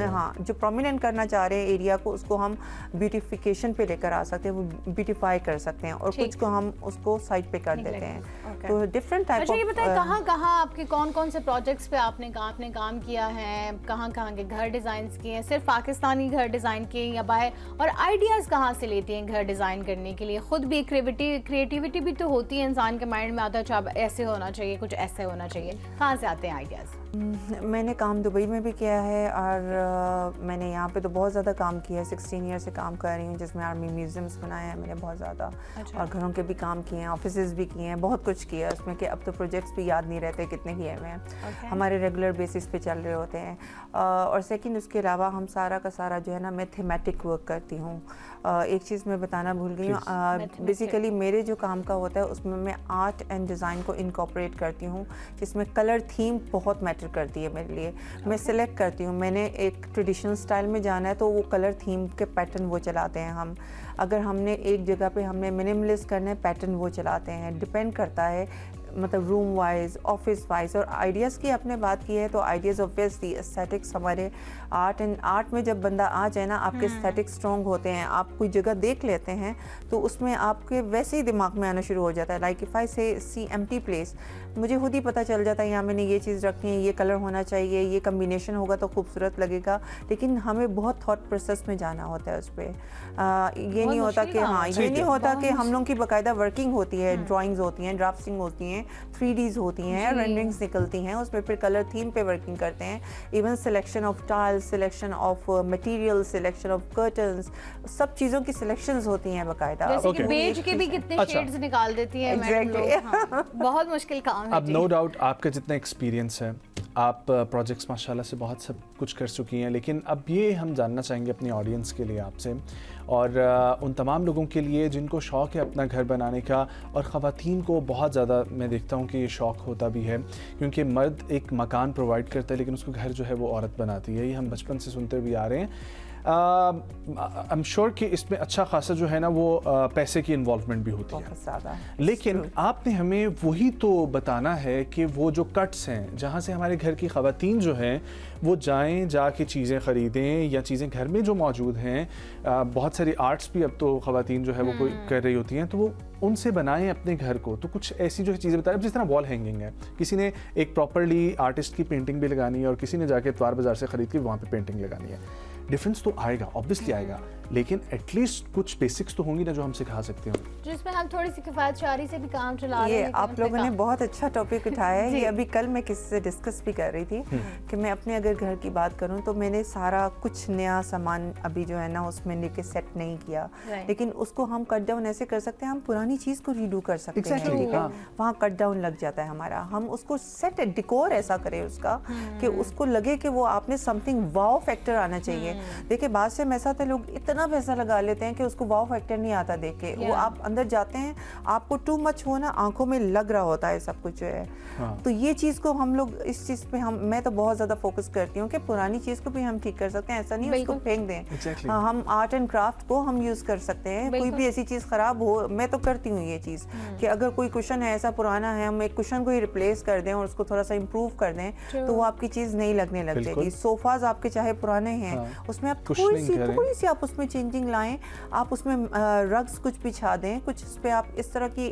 हाँ जो प्रोमिनेंट करना चाह रहे हैं एरिया को, उसको हम ब्यूटिफिकेशन पे लेकर आ सकते हैं, वो ब्यूटिफाई कर सकते हैं, और कुछ को हम उसको साइड पे कर देते हैं। तो डिफरेंट टाइप ऑफ। ये बताइए कहाँ आपके कौन से प्रोजेक्ट्स पे आपने काम किया है, कहाँ के घर डिजाइन किए हैं, सिर्फ पाकिस्तानी घर डिजाइन किए या बाहर, और आइडियाज कहाँ से लेती हैं घर डिजाइन करने के लिए? खुद भी क्रिएटिविटी भी तो होती है इंसान के माइंड में, आता है अच्छा ऐसे होना चाहिए, कुछ ऐसे होना चाहिए, कहाँ से आते हैं आइडियाज? मैंने काम दुबई में भी किया है, और मैंने यहाँ पे तो बहुत ज़्यादा काम किया है, 16 ईयर से काम कर रही हूँ, जिसमें आर्मी म्यूजियम्स बनाए हैं मैंने बहुत ज़्यादा। और घरों के भी काम किए हैं, ऑफिसेज भी किए हैं, बहुत कुछ किया है उसमें, कि अब तो प्रोजेक्ट्स भी याद नहीं रहते कितने किए हुए हैं। हमारे रेगुलर बेसिस पे चल रहे होते हैं। और सेकंड उसके अलावा हम सारा का सारा जो है ना, मैं थीमेटिक वर्क करती हूँ। एक चीज़ मैं बताना भूल गई हूँ, बेसिकली मेरे जो काम का होता है उसमें मैं आर्ट एंड डिज़ाइन को इनकॉर्पोरेट करती हूँ, जिसमें कलर थीम बहुत मैटर करती है मेरे लिए। मैं सिलेक्ट करती हूँ, मैंने एक ट्रेडिशनल स्टाइल में जाना है तो वो कलर थीम के पैटर्न वो चलाते हैं हम। अगर हमने एक जगह पे हमने मिनिमलिस्ट करना है, पैटर्न वो चलाते हैं। डिपेंड करता है मतलब रूम वाइज, ऑफिस वाइज। और आइडियाज़ की आपने बात की है तो आइडियाज़ ऑब्वियसली एस्थेटिक्स हमारे आर्ट में जब बंदा आ जाए ना, आपके एस्थेटिक्स स्ट्रॉन्ग होते हैं, आप कोई जगह देख लेते हैं तो उसमें आपके वैसे ही दिमाग में आना शुरू हो जाता है। लाइक इफ़ आई से सी एम्प्टी प्लेस, मुझे खुद ही पता चल जाता है यहाँ मैंने ये चीज़ रखनी है, ये कलर होना चाहिए, ये कम्बिनेशन होगा तो खूबसूरत लगेगा। लेकिन हमें बहुत थॉट प्रोसेस में जाना होता है उस पर। ये नहीं होता कि हाँ, ये नहीं होता कि हम लोग की बाकायदा वर्किंग होती है, ड्राइंग्स होती हैं, ड्राफ्टिंग होती हैं, 3Ds होती हैं, रेंडरिंग्स निकलती हैं, उसमें फिर कलर थीम पे वर्किंग करते हैं। Even selection of tiles, selection of material, selection of curtains, सब चीज़ों की सिलेक्शंस होती हैं बाकायदा। जैसे कि बेज के भी कितने शेड्स निकाल देती है मैडम लोग। हाँ, बहुत मुश्किल काम है अब नो डाउट आपका जितना एक्सपीरियंस है, आप प्रोजेक्ट्स माशाल्लाह से बहुत सब कुछ कर चुकी हैं, लेकिन अब ये हम जानना चाहेंगे अपनी ऑडियंस के लिए आपसे और उन तमाम लोगों के लिए जिनको शौक़ है अपना घर बनाने का, और ख़वातीन को बहुत ज़्यादा मैं देखता हूँ कि ये शौक़ होता भी है, क्योंकि मर्द एक मकान प्रोवाइड करता है लेकिन उसको घर जो है वो औरत बनाती है। ये हम बचपन से सुनते भी आ रहे हैं। आई एम श्योर कि इसमें अच्छा खासा जो है ना वो पैसे की इन्वॉल्वमेंट भी होती है ज़्यादा। लेकिन आपने हमें वही तो बताना है कि वो जो कट्स हैं जहाँ से हमारे घर की ख़वातीन जो हैं वो जाएं, जाके चीज़ें ख़रीदें या चीज़ें घर में जो मौजूद हैं, बहुत सारी आर्ट्स भी अब तो ख़वातीन जो है वो कोई कर रही होती हैं, तो वो उनसे बनाएं अपने घर को। तो कुछ ऐसी जो चीज़ें बताएं, जिस तरह वॉल हैंगिंग है, किसी ने एक प्रॉपरली आर्टिस्ट की पेंटिंग भी लगानी है और किसी ने जाके इतवार बाज़ार से ख़रीद के वहाँ पे पेंटिंग लगानी है। डिफरेंस तो आएगा, ऑब्वियसली आएगा, लेकिन एटलीस्ट कुछ बेसिक्स तो होंगी ना जो हम सिखा सकते हो, जिसमें हम थोड़ी सी किफ़ायतशारी से भी काम चला रहे हैं। ये आप लोगों ने बहुत अच्छा टॉपिक उठाया है। ये अभी कल मैं किसी से डिस्कस भी कर रही थी कि मैं अपने अगर घर की बात करूं तो मैंने सारा कुछ नया सामान अभी जो है ना उसमें लेके सेट नहीं किया, लेकिन उसको हम कट डाउन ऐसे कर सकते हैं, हम पुरानी चीज़ को रीडू कर सकते हैं। ठीक है, वहाँ कट डाउन लग जाता है हमारा। हम उसको सेट डिकोर ऐसा करें उसका कि उसको लगे कि वो आपने समथिंग वाव फैक्टर आना चाहिए। देखिए बाद से ऐसा होता है लोग इतना पैसा लगा लेते हैं कि उसको वाव फैक्टर नहीं आता। देखे वो आप अंदर जाते हैं, आपको टू मच हो ना, आंखों में लग रहा होता है सब कुछ जो है। तो ये चीज़ को हम लोग इस चीज़ पे मैं तो बहुत ज़्यादा फोकस करती हूँ कि पुरानी चीज़ को भी हम ठीक कर सकते हैं, ऐसा नहीं उसको फेंक दें। हाँ, हम आर्ट एंड क्राफ्ट को हम यूज़ कर सकते हैं। कोई भी ऐसी चीज़ ख़राब हो, मैं तो करती हूँ ये चीज़ कि अगर कोई कुशन है ऐसा पुराना है, हम एक कुशन को ही रिप्लेस कर दें और उसको थोड़ा सा इम्प्रूव कर दें तो वो आपकी चीज़ नहीं लगने लग जाएगी। सोफाज आपके चाहे पुराने हैं, उसमें आप थोड़ी सी आप उसमें चेंजिंग लाएं, आप उसमें रग्स कुछ बिछा दें, कुछ उस पर आप इस तरह की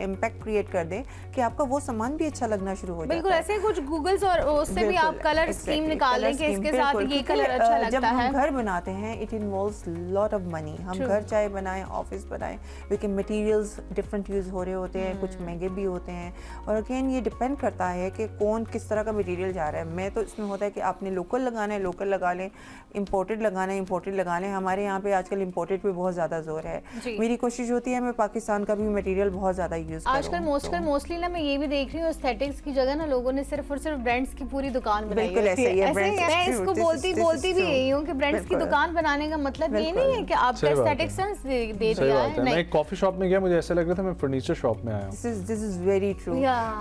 इम्पैक्ट क्रिएट कर दें कि आपका वो सामान भी अच्छा लगना शुरू हो जाता है। बिल्कुल ऐसे कुछ गूगल्स और उससे भी आप कलर स्कीम निकाल लें कि इसके साथ ये कलर अच्छा लगता है। जब हम घर बनाते हैं it involves lot of money. हम घर चाहे बनाएं, ऑफिस बनाएं, क्योंकि मटेरियल्स डिफरेंट यूज हो रहे होते हैं, कुछ महंगे भी होते हैं। और अगेन ये डिपेंड करता है कि कौन किस तरह का मटेरियल जा रहा है। मैं तो इसमें होता है कि आपने लोकल लगाना है लोकल लगा लें, इम्पोर्टेड लगाना है इम्पोर्टेड लगा लें। हमारे यहाँ पे आजकल इम्पोर्टेड पे बहुत ज़्यादा जोर है। मेरी कोशिश होती है मैं पाकिस्तान का भी मटेरियल बहुत ज़्यादा यूज़ करूं। आजकल मोस्टली ना मैं ये भी देख रही हूँ एस्थेटिक्स की जगह ना लोगों ने सिर्फ और सिर्फ ब्रांड्स की पूरी दुकान बनाई है। बिल्कुल ऐसे ही है। मैं इसको बोलती भी यही हूँ कि ब्रांड्स की दुकान बनाने का मतलब ये नहीं है कि आप एस्थेटिक्स दे दिया है। मैं एक कॉफी शॉप में गया, मुझे ऐसा लग रहा था मैं फर्नीचर शॉप में आया हूँ। This is very true.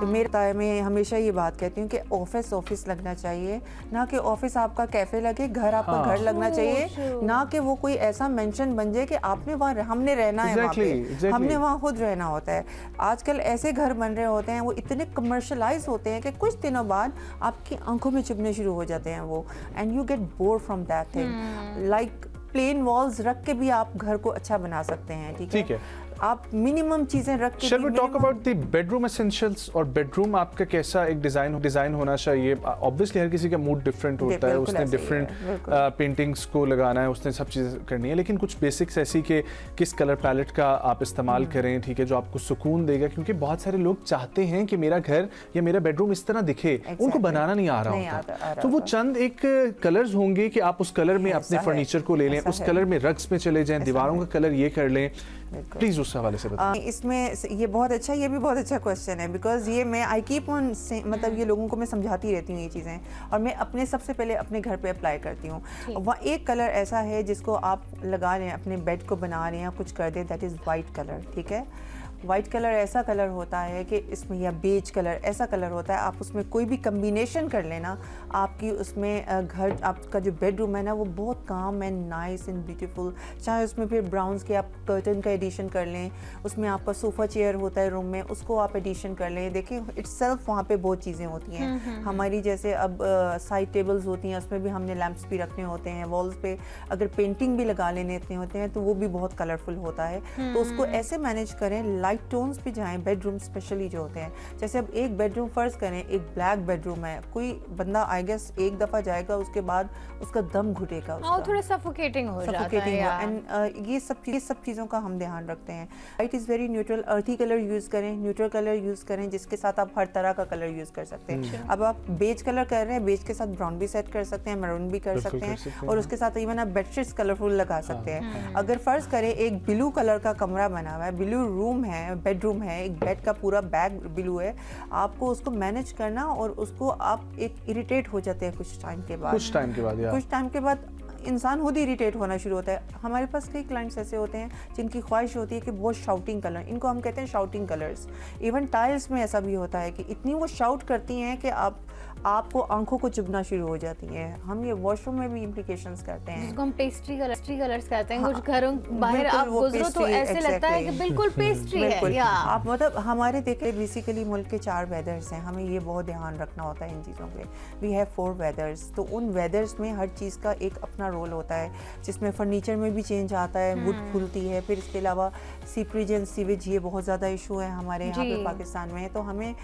मेरे ताए में हमेशा ये बात कहती हूँ कि ऑफिस लगना चाहिए, ना कि ऑफिस आपका कैफे लगे, घर आपका घर लगना चाहिए, ना कि वो कोई ऐसा मेंशन बन जाए कि आपने वहाँ हमने रहना है वहाँ पे, हमने वहाँ खुद रहना होता है। आजकल ऐसे घर बन रहे होते हैं वो इतने कमर्शलाइज होते हैं कि कुछ दिनों बाद आपकी आंखों में चुभने शुरू हो जाते हैं वो, and you get bored from that thing. Like plain walls रख के भी आप घर को अच्छा बना सकते हैं। ठीक है, आप मिनिमम चीजें रख के। Shall we talk about the bedroom essentials? और बेडरूम आपका कैसा एक डिजाइन होना चाहिए? ऑब्वियसली हर किसी का मूड डिफरेंट होता है, उसने डिफरेंट पेंटिंग्स को लगाना है, उसने सब चीज़ें करनी है, लेकिन कुछ बेसिक्स ऐसी कि किस कलर पैलेट का आप इस्तेमाल करें, ठीक है, जो आपको सुकून देगा। क्योंकि बहुत सारे लोग चाहते हैं कि मेरा घर या मेरा बेडरूम इस तरह दिखे, उनको बनाना नहीं आ रहा होता, तो वो चंद एक कलर्स होंगे कि आप उस कलर में अपने फर्नीचर को ले लें, उस कलर में रग्स में चले जाएं, दीवारों का कलर ये कर लें। प्लीज उस हवाले से बताइए। इसमें ये बहुत अच्छा, ये भी बहुत अच्छा क्वेश्चन है, बिकॉज ये मैं आई कीप ऑन मतलब ये लोगों को मैं समझाती रहती हूँ ये चीज़ें, और मैं अपने सबसे पहले अपने घर पे अप्लाई करती हूँ। वह एक कलर ऐसा है जिसको आप लगा लें, अपने बेड को बना लें या कुछ कर दें, दैट इज़ वाइट कलर। ठीक है, वाइट कलर ऐसा कलर होता है कि इसमें, या बेज कलर ऐसा कलर होता है, आप उसमें कोई भी कम्बिनेशन कर लेना, आपकी उसमें घर, आपका जो बेडरूम है ना वो बहुत काम एंड नाइस एंड ब्यूटीफुल। चाहे उसमें फिर ब्राउन्स के आप कर्टन का एडिशन कर लें, उसमें आपका सोफ़ा चेयर होता है रूम में, उसको आप एडिशन कर लें। देखिए इट्सेल्फ वहाँ पे बहुत चीज़ें होती हैं हमारी, जैसे अब साइड टेबल्स होती हैं, उसमें भी हमने लैंप्स भी रखने होते हैं। वॉल्स पे अगर पेंटिंग भी लगा लेने होते हैं तो वो भी बहुत कलरफुल होता है। तो उसको ऐसे मैनेज करें, लाइट टोन्स पे जाएं, बेडरूम स्पेशली जो होते हैं। जैसे अब एक बेडरूम फ़र्ज़ करें, एक ब्लैक बेडरूम है, कोई बंदा आई गेस एक दफ़ा जाएगा, उसके बाद उसका दम घुटेगा, थोड़ा सफोकेटिंग हो जाता है। एंड ये सब चीज़ों का हम ध्यान रखते हैं। लाइट इज़ वेरी न्यूट्रल, अर्थी कलर यूज़ करें, न्यूट्रल कलर यूज़ करें, जिसके साथ आप हर तरह का कलर यूज़ कर सकते हैं। अब आप बेज कलर कर रहे हैं, बेज के साथ ब्राउन भी सेट कर सकते हैं, मैरून भी कर सकते हैं, और उसके साथ इवन आप बेडशीट्स कलरफुल लगा सकते हैं। अगर फ़र्ज़ करें एक ब्लू कलर का कमरा बना हुआ है, ब्लू रूम है, बेडरूम है, एक बेड का पूरा बैग ब्लू है, आपको उसको मैनेज करना, और उसको आप एक इरिटेट हो जाते हैं कुछ टाइम के बाद। कुछ टाइम के बाद इंसान खुद इरिटेट होना शुरू होता है। हमारे पास कई क्लाइंट्स ऐसे होते हैं जिनकी ख्वाहिश होती है कि बहुत शाउटिंग कलर, इनको हम कहते हैं शाउटिंग कलर्स। इवन टाइल्स में ऐसा भी होता है कि इतनी वो शाउट करती हैं कि आपको आंखों को चुभना शुरू हो जाती हैं। हम ये वॉशरूम में भी इम्प्लीकेशंस करते हैं, जिसको हम पेस्ट्री कलर्स कहते हैं। कुछ घरों बाहर आप गुजरो तो ऐसे लगता है कि बिल्कुल पेस्ट्री है। आप मतलब हमारे देखे बेसिकली मुल्क के 4 वेदर्स हैं, हमें ये बहुत ध्यान रखना होता है इन चीज़ों पे। वी हैव 4 वेदर्स, तो उन वेदर्स में हर चीज़ का एक अपना रोल होता है, जिसमें फर्नीचर में भी चेंज आता है, वुड खुलती है। फिर इसके अलावा सीपरेज एंड सीवेज, ये बहुत ज़्यादा इशू है हमारे यहाँ पे पाकिस्तान में। तो हमें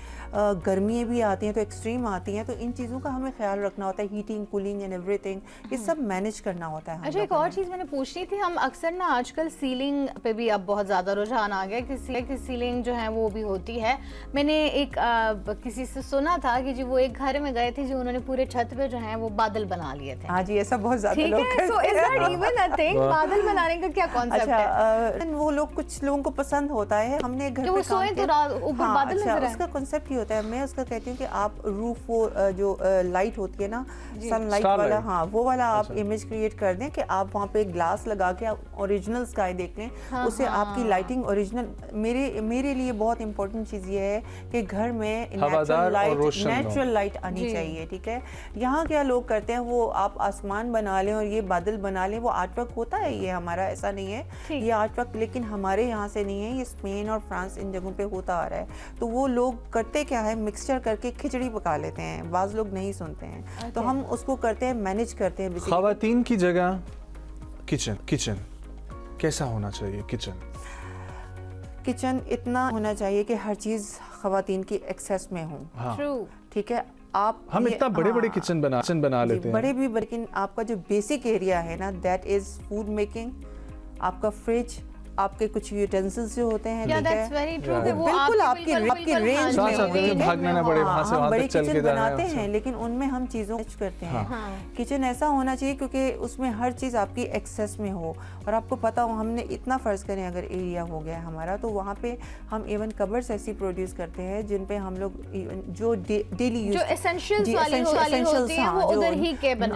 गर्मियाँ भी आती हैं तो एक्सट्रीम आती हैं, तो इन चीज़ों का हमें ख्याल रखना होता है। हीटिंग, कूलिंग एंड एवरीथिंग, ये सब मैनेज करना होता है। अच्छा, एक और चीज़ मैंने पूछनी थी, हम अक्सर ना आजकल सीलिंग पे भी अब बहुत ज़्यादा रुझान आ गया कि सीलिंग जो है वो भी होती है। मैंने एक किसी से सुना था कि जी वो एक घर में गए थे, जो उन्होंने पूरे छत पे जो है वो बादल बना लिए थे। हाँ जी, ऐसा बहुत ज़्यादा लोग करते हैं। So is that even a thing? बादल बनाने का क्या कॉन्सेप्ट है? वो लोग, कुछ लोगों को पसंद होता है। हमने घर पे सोए तो ऊपर बादल नजर आए। उसका कॉन्सेप्ट ही होता है। मैं उसका कहती हूँ कि आप रूफ, वो जो लाइट होती है ना, सनलाइट वाला, हाँ वो वाला आप इमेज क्रिएट कर दें कि आप वहाँ पे ग्लास लगा के आप ओरिजिनल स्काई देख लें, उससे आपकी लाइटिंग ओरिजिनल। मेरे लिए बहुत इंपॉर्टेंट चीज़ ये है कि घर में नेचुरल लाइट आनी चाहिए। ठीक है, यहाँ क्या लोग करते हैं, वो आप आसमान बना लें और ये बादल बना लें, वो आर्ट वर्क होता है, ये हमारा ऐसा नहीं है ये आर्ट वर्क, लेकिन हमारे यहाँ से नहीं है, ये स्पेन और फ्रांस इन जगहों पे होता आ रहा है। तो वो लोग करते क्या है, मिक्सचर करके खिचड़ी पका लेते हैं, बाज़ लोग नहीं सुनते हैं। तो हम उसको करते हैं, मैनेज करते हैं। ख़वातीन की जगह किचन कैसा होना चाहिए? किचन इतना होना चाहिए कि हर चीज़ ख़वातीन की एक्सेस में हो। ठीक है, हम इतना बड़े किचन बना लेते हैं, बड़े भी, लेकिन आपका जो बेसिक एरिया है ना, दैट इज फूड मेकिंग, आपका फ्रिज, आपके कुछ यूटेंसिल्स जो होते हैं, बिल्कुल आपकी रेंज में भागना ना पड़े वहाँ से वहाँ तक चल के बनाते हैं, लेकिन उनमें हम चीज़ों करते हैं। किचन ऐसा होना चाहिए क्योंकि उसमें हर चीज़ आपकी एक्सेस में हो, और आपको पता हो, हमने इतना फ़र्ज़ करें अगर एरिया हो गया हमारा, तो वहाँ पे हम इवन कबर्ड्स ऐसी प्रोड्यूस करते हैं जिन पे हम लोग जो डेली यूज एसेंशियल्स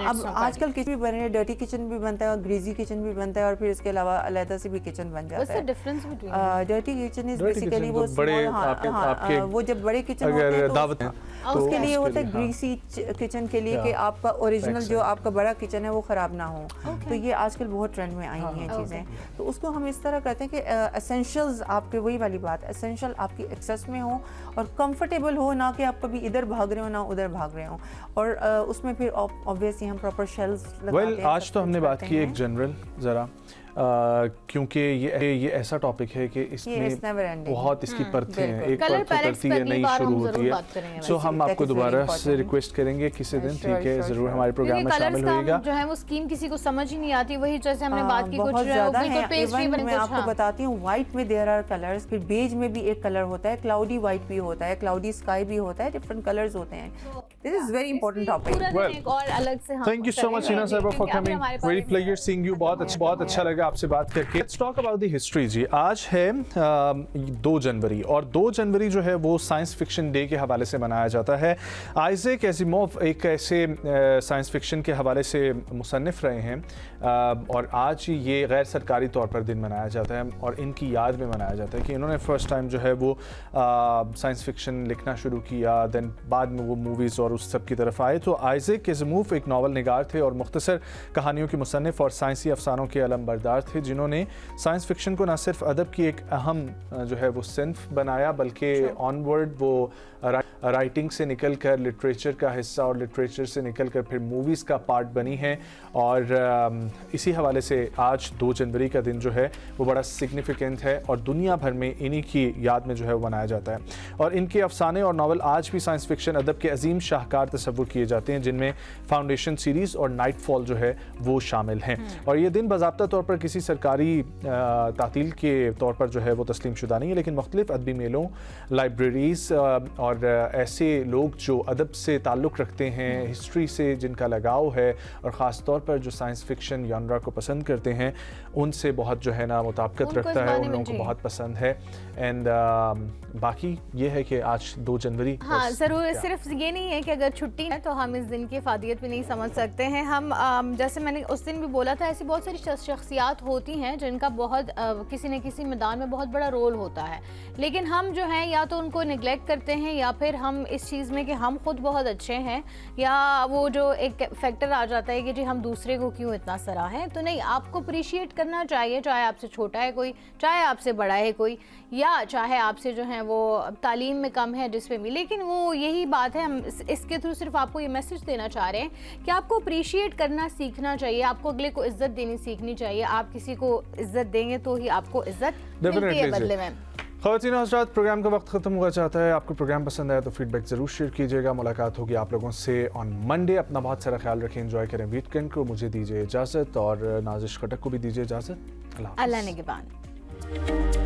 अब आजकल किचन भी बन रहे हैं, डर्टी किचन भी बनता है और ग्रीजी किचन भी बनता है, और फिर इसके अलावा अलग से भी किचन बन जाता है। डर्टी किचन इज बेसिकली वो वो जब बड़े किचन होते हैं तो उसके लिए होता है ग्रीसी किचन के लिए कि आपका ओरिजिनल जो आपका बड़ा किचन है वो ख़राब ना हो। तो ये आजकल बहुत ट्रेंड में आई हैं चीज़ें। तो उसको हम इस तरह करते हैं कि एसेंशियल्स आपके, वही वाली बात, एसेंशियल आपकी एक्सेस में हो और कंफर्टेबल हो, ना कि आप कभी इधर भाग रहे हो ना उधर भाग रहे हो। और उसमें फिर ऑब्वियसली हम प्रॉपर शेल्व्स लगाते हैं। आज तो हमने बात की एक जनरल ज़रा, क्योंकि ये ऐसा टॉपिक है कि इसमें बहुत इसकी परतें हैं, एक परत उतरती है, नई शुरू होती है। सो हम आपको दोबारा से रिक्वेस्ट करेंगे किसी दिन, ठीक है, ज़रूर हमारे प्रोग्राम में शामिल होइएगा। जो है वो स्कीम किसी को समझ ही नहीं आती, वही जैसे हमने बात की, कुछ मैं आपको बताती हूँ, व्हाइट में देयर आर कलर्स, फिर बेज में भी एक कलर होता है, क्लाउडी व्हाइट भी होता है, क्लाउडी स्काई भी होता है, डिफरेंट कलर्स होते हैं। This is very important topic. और अलग से thank you so much Hina Sahiba for coming, very pleasure seeing you, बहुत अच्छा लगा लगा आपसे बात करके। Let's talk about the history जी। आज है 2 जनवरी और 2 जनवरी जो है वो साइंस फिक्शन डे के हवाले से मनाया जाता है। आइजैक एसिमोव एक ऐसे साइंस फिक्शन के हवाले से मुसन्निफ रहे हैं और आज ये गैर सरकारी तौर पर दिन मनाया जाता है और इनकी याद में मनाया जाता है कि इन्होंने फर्स्ट टाइम जो है वो साइंस फिक्शन लिखना शुरू किया, देन बाद में वो मूवीज़ और उस सब की तरफ आए। तो आइजैक एसिमोव एक नावल निगार थे और मुख्तसर कहानियों के मुसन्निफ और साइंसी अफसानों के अलमबरदार थे, जिन्होंने साइंस फिक्शन को न सिर्फ अदब की एक अहम जो है वो सिन्फ बनाया बल्कि ऑनवर्ड वो राइटिंग से निकल कर लिटरेचर का हिस्सा और लिटरेचर से निकल कर फिर मूवीज़ का पार्ट बनी है। और इसी हवाले से आज 2 जनवरी का दिन जो है वो बड़ा सिग्निफिकेंट है और दुनिया भर में इन्हीं की याद में जो है वो मनाया जाता है। और इनके अफसाने और नावल आज भी साइंस फिक्शन अदब के अजीम शाहकार तस्वुर किए जाते हैं, जिनमें फाउंडेशन सीरीज़ और नाइटफॉल जो है वो शामिल हैं। और ये दिन बाज़ाब्ता तौर पर किसी सरकारी तातील के तौर पर जो है वो तस्लीम शुदा नहीं है, लेकिन मुख्तलिफ अदबी मेलों, लाइब्रेरीज़ और ऐसे लोग जो अदब से ताल्लुक़ रखते हैं, हिस्ट्री से जिनका लगाव है और ख़ास तौर पर जो साइंस फिक्शन यानरा को पसंद करते हैं, उनसे बहुत जो है ना मुताबिकत रखता है, उन लोगों को बहुत पसंद है। एंड बाकी ये है कि आज 2 जनवरी, हाँ ज़रूर, सिर्फ ये नहीं है कि अगर छुट्टी है तो हम इस दिन की फ़ादियत भी नहीं समझ सकते हैं। हम जैसे मैंने उस दिन भी बोला था, ऐसी बहुत सारी शख्सियात होती हैं जिनका बहुत किसी न किसी मैदान में बहुत बड़ा रोल होता है, लेकिन हम जो है या तो उनको निगलेक्ट करते हैं या फिर हम इस चीज़ में कि हम खुद बहुत अच्छे हैं, या वो जो एक फैक्टर आ जाता है कि जी हम दूसरे को क्यों इतना सराहें। तो नहीं, आपको अप्रिशिएट करना चाहिए, चाहे आपसे छोटा है कोई, चाहे आपसे बड़ा है कोई, या चाहे आपसे जो है वो तालीम में कम है जिस पे भी। लेकिन वो यही बात है, हम इसके थ्रू सिर्फ आपको ये मैसेज देना चाह रहे हैं कि आपको अप्रिशिएट करना सीखना चाहिए, आपको अगले को इज्जत देनी सीखनी चाहिए। आप किसी को इज्जत देंगे तो ही आपको इज्जत मिलती है बदले में। ख़वातीन और हज़रात, प्रोग्राम का वक्त ख़त्म हुआ चाहता है। आपको प्रोग्राम पसंद आया तो फीडबैक ज़रूर शेयर कीजिएगा। मुलाकात होगी आप लोगों से ऑन मंडे। अपना बहुत सारा ख्याल रखें, एंजॉय करें वीकेंड को। मुझे दीजिए इजाज़त और नाज़िश खटक को भी दीजिए इजाज़त। अल्लाह निगहबान।